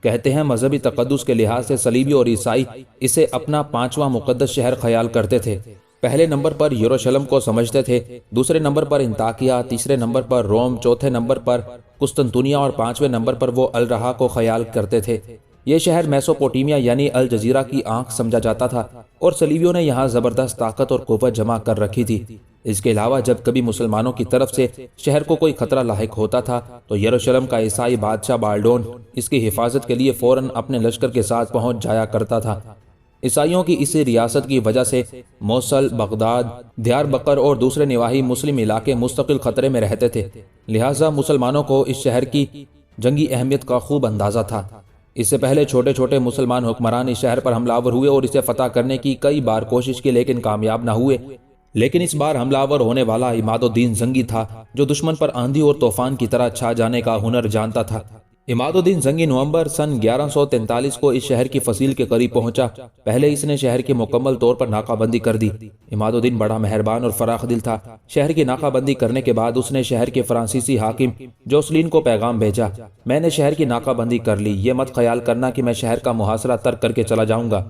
کہتے ہیں مذہبی تقدس کے لحاظ سے صلیبی اور عیسائی اسے اپنا 5واں مقدس شہر خیال کرتے تھے۔ پہلے نمبر پر یروشلم کو سمجھتے تھے، دوسرے نمبر پر انطاکیہ، تیسرے نمبر پر روم، چوتھے نمبر پر قسطنطنیہ اور 5ویں نمبر پر وہ الرحا کو خیال کرتے تھے۔ یہ شہر میسوپوٹیمیا یعنی الجزیرہ کی آنکھ سمجھا جاتا تھا، اور صلیبیوں نے یہاں زبردست طاقت اور قوت جمع کر رکھی تھی۔ اس کے علاوہ جب کبھی مسلمانوں کی طرف سے شہر کو کوئی خطرہ لاحق ہوتا تھا تو یروشلم کا عیسائی بادشاہ بالڈون اس کی حفاظت کے لیے فوراً اپنے لشکر کے ساتھ پہنچ جایا کرتا تھا۔ عیسائیوں کی اسی ریاست کی وجہ سے موصل، بغداد، دیار بکر اور دوسرے نواحی مسلم علاقے مستقل خطرے میں رہتے تھے، لہٰذا مسلمانوں کو اس شہر کی جنگی اہمیت کا خوب اندازہ تھا۔ اس سے پہلے چھوٹے چھوٹے مسلمان حکمران اس شہر پر حملہ آور ہوئے اور اسے فتح کرنے کی کئی بار کوشش کی لیکن کامیاب نہ ہوئے، لیکن اس بار حملہ آور ہونے والا عماد الدین زنگی تھا جو دشمن پر آندھی اور طوفان کی طرح چھا جانے کا ہنر جانتا تھا۔ عماد الدین زنگی نومبر سن 1143 کو اس شہر کی فصیل کے قریب پہنچا۔ پہلے اس نے شہر کی مکمل طور پر ناکہ بندی کر دی۔ عماد الدین بڑا مہربان اور فراخ دل تھا۔ شہر کی ناکہ بندی کرنے کے بعد اس نے شہر کے فرانسیسی حاکم جوسلین کو پیغام بھیجا، میں نے شہر کی ناکہ بندی کر لی، یہ مت خیال کرنا کہ میں شہر کا محاصرہ ترک کر کے چلا جاؤں گا،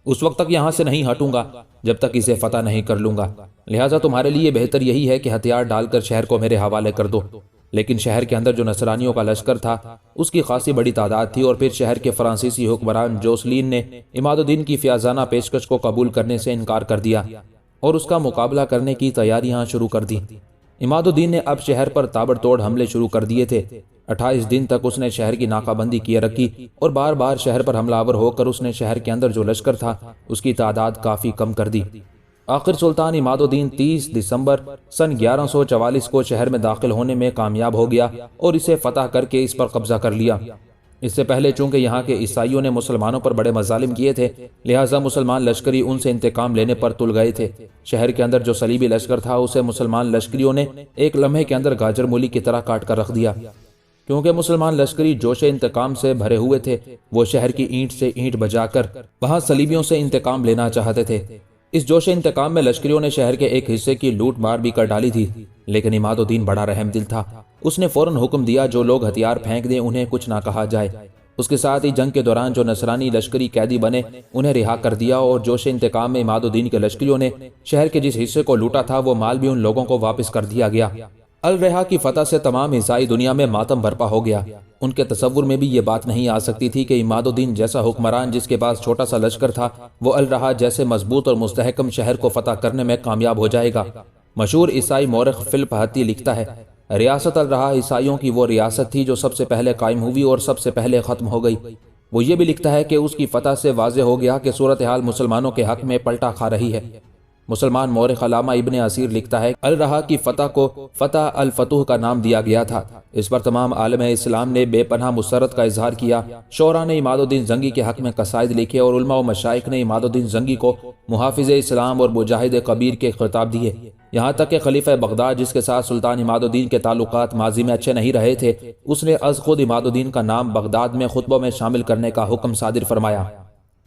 اس وقت تک یہاں سے نہیں ہٹوں گا جب تک اسے فتح نہیں کر لوں گا، لہٰذا تمہارے لیے بہتر یہی ہے کہ ہتھیار ڈال کر شہر کو میرے حوالے کر دو۔ لیکن شہر کے اندر جو نصرانیوں کا لشکر تھا اس کی خاصی بڑی تعداد تھی، اور پھر شہر کے فرانسیسی حکمران جوسلین نے عماد الدین کی فیاضانہ پیشکش کو قبول کرنے سے انکار کر دیا اور اس کا مقابلہ کرنے کی تیاریاں شروع کر دیں۔ عماد الدین نے اب شہر پر تابڑ توڑ حملے شروع کر دیے تھے۔ 28 دن تک اس نے شہر کی ناکہ بندی کیے رکھی اور بار بار شہر پر حملہ آور ہو کر اس نے شہر کے اندر جو لشکر تھا اس کی تعداد کافی کم کر دی۔ آخر سلطان عماد الدین 30 دسمبر سن 1144 کو شہر میں داخل ہونے میں کامیاب ہو گیا اور اسے فتح کر کے اس پر قبضہ کر لیا۔ اس سے پہلے چونکہ یہاں کے عیسائیوں نے مسلمانوں پر بڑے مظالم کیے تھے، لہٰذا مسلمان لشکری ان سے انتقام لینے پر تل گئے تھے۔ شہر کے اندر جو صلیبی لشکر تھا اسے مسلمان لشکریوں نے ایک لمحے کے اندر گاجر مولی کی طرح کاٹ کر رکھ دیا۔ کیونکہ مسلمان لشکری جوش انتقام سے بھرے ہوئے تھے، وہ شہر کی اینٹ سے اینٹ بجا کر وہاں صلیبیوں سے انتقام لینا چاہتے تھے۔ اس جوش انتقام میں لشکریوں نے شہر کے ایک حصے کی لوٹ مار بھی کر ڈالی تھی، لیکن عماد الدین بڑا رحم دل تھا۔ اس نے فوراً حکم دیا جو لوگ ہتھیار پھینک دیں انہیں کچھ نہ کہا جائے۔ اس کے ساتھ ہی جنگ کے دوران جو نصرانی لشکری قیدی بنے انہیں رہا کر دیا، اور جوش انتقام میں عماد الدین کے لشکریوں نے شہر کے جس حصے کو لوٹا تھا وہ مال بھی ان لوگوں کو واپس کر دیا گیا۔ الرحا کی فتح سے تمام عیسائی دنیا میں ماتم برپا ہو گیا۔ ان کے تصور میں بھی یہ بات نہیں آ سکتی تھی کہ عماد الدین جیسا حکمران جس کے پاس چھوٹا سا لشکر تھا وہ الرحا جیسے مضبوط اور مستحکم شہر کو فتح کرنے میں کامیاب ہو جائے گا۔ مشہور عیسائی مورخ فلپ ہتی لکھتا ہے، ریاست الرحا عیسائیوں کی وہ ریاست تھی جو سب سے پہلے قائم ہوئی اور سب سے پہلے ختم ہو گئی۔ وہ یہ بھی لکھتا ہے کہ اس کی فتح سے واضح ہو گیا کہ صورتحال مسلمانوں کے حق میں پلٹا کھا رہی ہے۔ مسلمان مورخ علامہ ابن اسیر لکھتا ہے الرحا کی فتح کو فتح الفتوح کا نام دیا گیا تھا۔ اس پر تمام عالم اسلام نے بے پناہ مسرت کا اظہار کیا۔ شعراء نے عماد الدین زنگی کے حق میں قصائد لکھے اور علماء و مشائخ نے عماد الدین زنگی کو محافظ اسلام اور مجاہد کبیر کے خطاب دیے۔ یہاں تک کہ خلیفہ بغداد جس کے ساتھ سلطان عماد الدین کے تعلقات ماضی میں اچھے نہیں رہے تھے، اس نے از خود عماد الدین کا نام بغداد میں خطبوں میں شامل کرنے کا حکم صادر فرمایا۔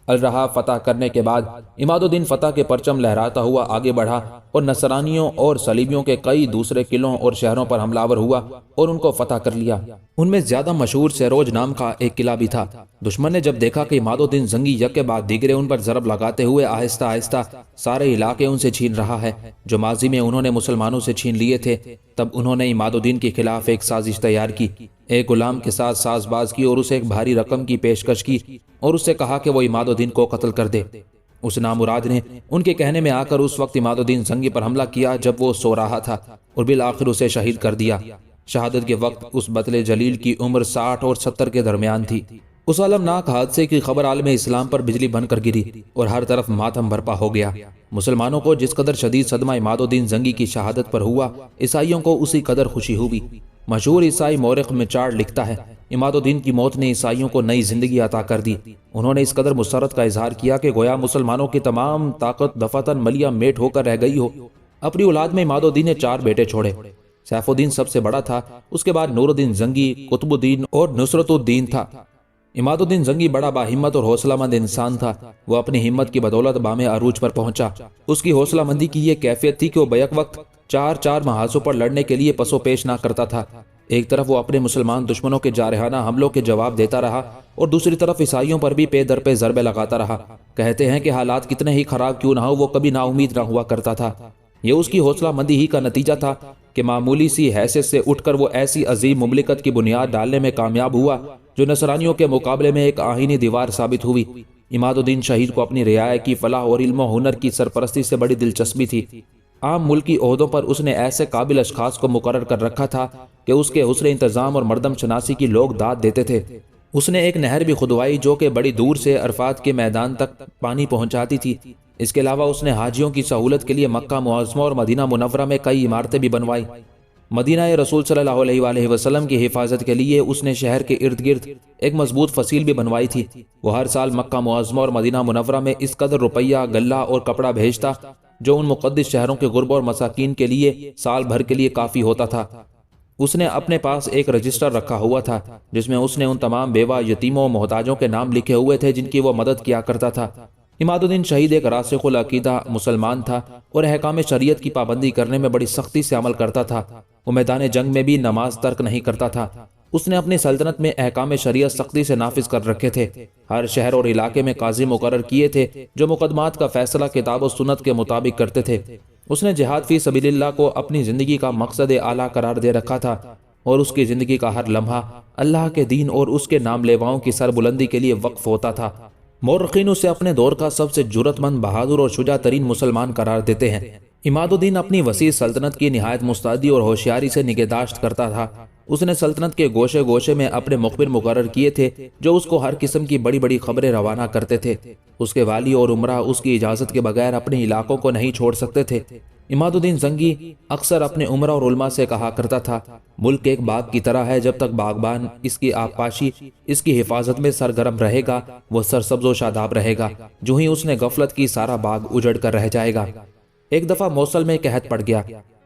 الرحا فتح کرنے کے بعد عماد الدین فتح کے پرچم لہراتا ہوا آگے بڑھا اور نصرانیوں اور صلیبیوں کے کئی دوسرے قلعوں اور شہروں پر حملہ آور ہوا اور ان کو فتح کر لیا۔ ان میں زیادہ مشہور سیروج نام کا ایک قلعہ بھی تھا۔ دشمن نے جب دیکھا کہ عماد الدین زنگی یک کے بعد دیگرے ان پر ضرب لگاتے ہوئے آہستہ آہستہ سارے علاقے ان سے چھین رہا ہے جو ماضی میں انہوں نے مسلمانوں سے چھین لیے تھے، تب انہوں نے عماد الدین کے خلاف ایک سازش تیار کی، ایک غلام کے ساتھ ساز باز کی اور اسے ایک بھاری رقم کی پیشکش کی اور اس سے کہا کہ وہ عماد الدین کو قتل کر دے۔ اس نامراد نے ان کے کہنے میں آ کر اس وقت عماد الدین زنگی پر حملہ کیا جب وہ سو رہا تھا اور بالآخر اسے شہید کر دیا۔ شہادت کے وقت اس بطل جلیل کی عمر 60 اور 70 کے درمیان تھی۔ اس المناک حادثے کی خبر عالم اسلام پر بجلی بن کر گری اور ہر طرف ماتم برپا ہو گیا۔ مسلمانوں کو جس قدر شدید صدمہ عماد الدین زنگی کی شہادت پر ہوا، عیسائیوں کو اسی قدر خوشی ہوئی۔ مشہور عیسائی مورخ مچارڈ لکھتا ہے، عماد الدین کی موت نے عیسائیوں کو نئی زندگی عطا کر دی۔ انہوں نے اس قدر مسرت کا اظہار کیا کہ گویا مسلمانوں کی تمام طاقت دفعتاً ملیا میٹ ہو کر رہ گئی ہو۔ اپنی اولاد میں عماد الدین نے 4 بیٹے چھوڑے۔ سیف الدین سب سے بڑا تھا، اس کے بعد نور الدین زنگی، قطب الدین اور نصرت الدین تھا۔ عماد الدین زنگی بڑا باہمت اور حوصلہ مند انسان تھا۔ وہ اپنی ہمت کی بدولت بام عروج پر پہنچا۔ اس کی حوصلہ مندی کی یہ کیفیت تھی کہ وہ بیک وقت 4 محاذوں پر لڑنے کے لیے پس و پیش نہ کرتا تھا۔ ایک طرف وہ اپنے مسلمان دشمنوں کے جارحانہ حملوں کے جواب دیتا رہا اور دوسری طرف عیسائیوں پر بھی پے در پہ ضربے لگاتا رہا۔ کہتے ہیں کہ حالات کتنے ہی خراب کیوں نہ ہو، وہ کبھی نا امید نہ ہوا کرتا تھا۔ یہ اس کی حوصلہ مندی ہی کا نتیجہ تھا کہ معمولی سی حیثیت سے اٹھ کر وہ ایسی عظیم مملکت کی بنیاد ڈالنے میں کامیاب ہوا جو نصرانیوں کے مقابلے میں ایک آہینی دیوار ثابت ہوئی۔ عماد الدین شہید کو اپنی رعایا کی فلاح اور علم و ہنر کی سرپرستی سے بڑی دلچسپی تھی۔ عام ملکی عہدوں پر اس نے ایسے قابل اشخاص کو مقرر کر رکھا تھا کہ اس کے حسن انتظام اور مردم شناسی کی لوگ داد دیتے تھے۔ اس نے ایک نہر بھی کھدوائی جو کہ بڑی دور سے عرفات کے میدان تک پانی پہنچاتی تھی۔ اس کے علاوہ اس نے حاجیوں کی سہولت کے لیے مکہ معظمہ اور مدینہ منورہ میں کئی عمارتیں بھی بنوائی۔ مدینہ رسول صلی اللہ علیہ وآلہ وسلم کی حفاظت کے لیے اس نے شہر کے ارد گرد ایک مضبوط فصیل بھی بنوائی تھی۔ وہ ہر سال مکہ معظمہ اور مدینہ منورہ میں اس قدر روپیہ، غلہ اور کپڑا بھیجتا جو ان مقدس شہروں کے غربا اور مساکین کے لیے سال بھر کے لیے کافی ہوتا تھا۔ اس نے اپنے پاس ایک رجسٹر رکھا ہوا تھا جس میں اس نے ان تمام بیوہ، یتیموں و محتاجوں کے نام لکھے ہوئے تھے جن کی وہ مدد کیا کرتا تھا۔ عماد الدین شہید ایک راسخ العقیدہ مسلمان تھا اور احکام شریعت کی پابندی کرنے میں بڑی سختی سے عمل کرتا تھا۔ وہ میدان جنگ میں بھی نماز ترک نہیں کرتا تھا۔ اس نے اپنی سلطنت میں احکام شریعت سختی سے نافذ کر رکھے تھے۔ ہر شہر اور علاقے میں قاضی مقرر کیے تھے جو مقدمات کا فیصلہ کتاب و سنت کے مطابق کرتے تھے۔ اس نے جہاد فی سبیل اللہ کو اپنی زندگی کا مقصد اعلیٰ قرار دے رکھا تھا اور اس کی زندگی کا ہر لمحہ اللہ کے دین اور اس کے نام لیواؤں کی سربلندی کے لیے وقف ہوتا تھا۔ مورخین اسے اپنے دور کا سب سے جرأت مند، بہادر اور شجاع ترین مسلمان قرار دیتے ہیں۔ عماد الدین اپنی وسیع سلطنت کی نہایت مستعدی اور ہوشیاری سے نگہداشت کرتا تھا۔ اس نے سلطنت کے گوشے گوشے میں اپنے مخبر مقرر کیے تھے جو اس کو ہر قسم کی بڑی بڑی خبریں روانہ کرتے تھے۔ اس کے والی اور عمرہ اس کی اجازت کے بغیر اپنے علاقوں کو نہیں چھوڑ سکتے تھے۔ عماد الدین زنگی اکثر اپنے عمرہ اور علماء سے کہا کرتا تھا، ملک ایک باغ کی طرح ہے، جب تک باغبان اس کی آبپاشی، اس کی حفاظت میں سرگرم رہے گا وہ سرسبز و شاداب رہے گا۔ جو ہی اس نے غفلت کی، سارا باغ اجڑ کر رہ جائے گا۔ ایک دفعہ موصل میں قحط پڑ گیا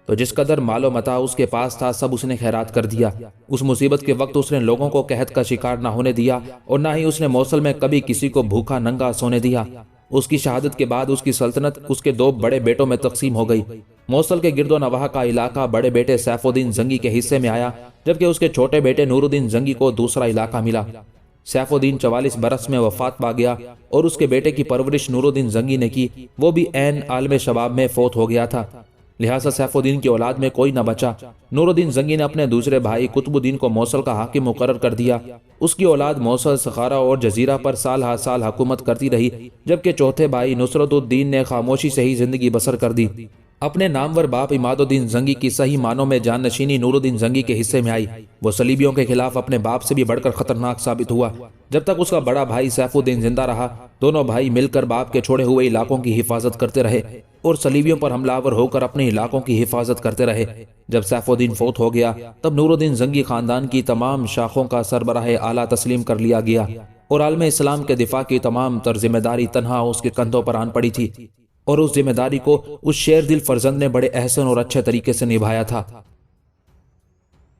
تو جس قدر مال و متاع اس کے پاس تھا سب اس نے خیرات کر دیا۔ اس مصیبت کے وقت اس نے لوگوں کو قحط کا شکار نہ ہونے دیا اور نہ ہی اس نے موصل میں کبھی کسی کو بھوکا ننگا سونے دیا۔ اس کی شہادت کے بعد اس کی سلطنت اس کے 2 بڑے بیٹوں میں تقسیم ہو گئی۔ موصل کے گرد و نواح کا علاقہ بڑے بیٹے سیف الدین زنگی کے حصے میں آیا، جبکہ اس کے چھوٹے بیٹے نور الدین زنگی کو دوسرا علاقہ ملا۔ سیف الدین 44 برس میں وفات پا گیا اور اس کے بیٹے کی پرورش نور الدین زنگی نے کی۔ وہ بھی عین عالم شباب میں فوت ہو گیا تھا، لہٰذا سیف الدین کی اولاد میں کوئی نہ بچا۔ نور الدین زنگی نے اپنے دوسرے بھائی قطب الدین کو موصل کا حاکم مقرر کر دیا۔ اس کی اولاد موصل، سخارہ اور جزیرہ پر سال ہر سال حکومت کرتی رہی، جبکہ چوتھے بھائی نصرت الدین نے خاموشی سے ہی زندگی بسر کر دی۔ اپنے نامور باپ عماد الدین زنگی کی صحیح معنوں میں جان نشینی نور الدین زنگی کے حصے میں آئی۔ وہ صلیبیوں کے خلاف اپنے باپ سے بھی بڑھ کر خطرناک ثابت ہوا۔ جب تک اس کا بڑا بھائی سیف الدین زندہ رہا، دونوں بھائی مل کر باپ کے چھوڑے ہوئے علاقوں کی حفاظت کرتے رہے اور صلیبیوں پر حملہ آور ہو کر اپنے علاقوں کی حفاظت کرتے رہے۔ جب سیف الدین فوت ہو گیا تب نور الدین زنگی خاندان کی تمام شاخوں کا سربراہ اعلیٰ تسلیم کر لیا گیا اور عالم اسلام کے دفاع کی تمام تر ذمہ داری تنہا اس کے کندھوں پر آن پڑی تھی، اور اس ذمہ داری کو اس شیر دل فرزند نے بڑے احسن اور اچھے طریقے سے نبھایا تھا۔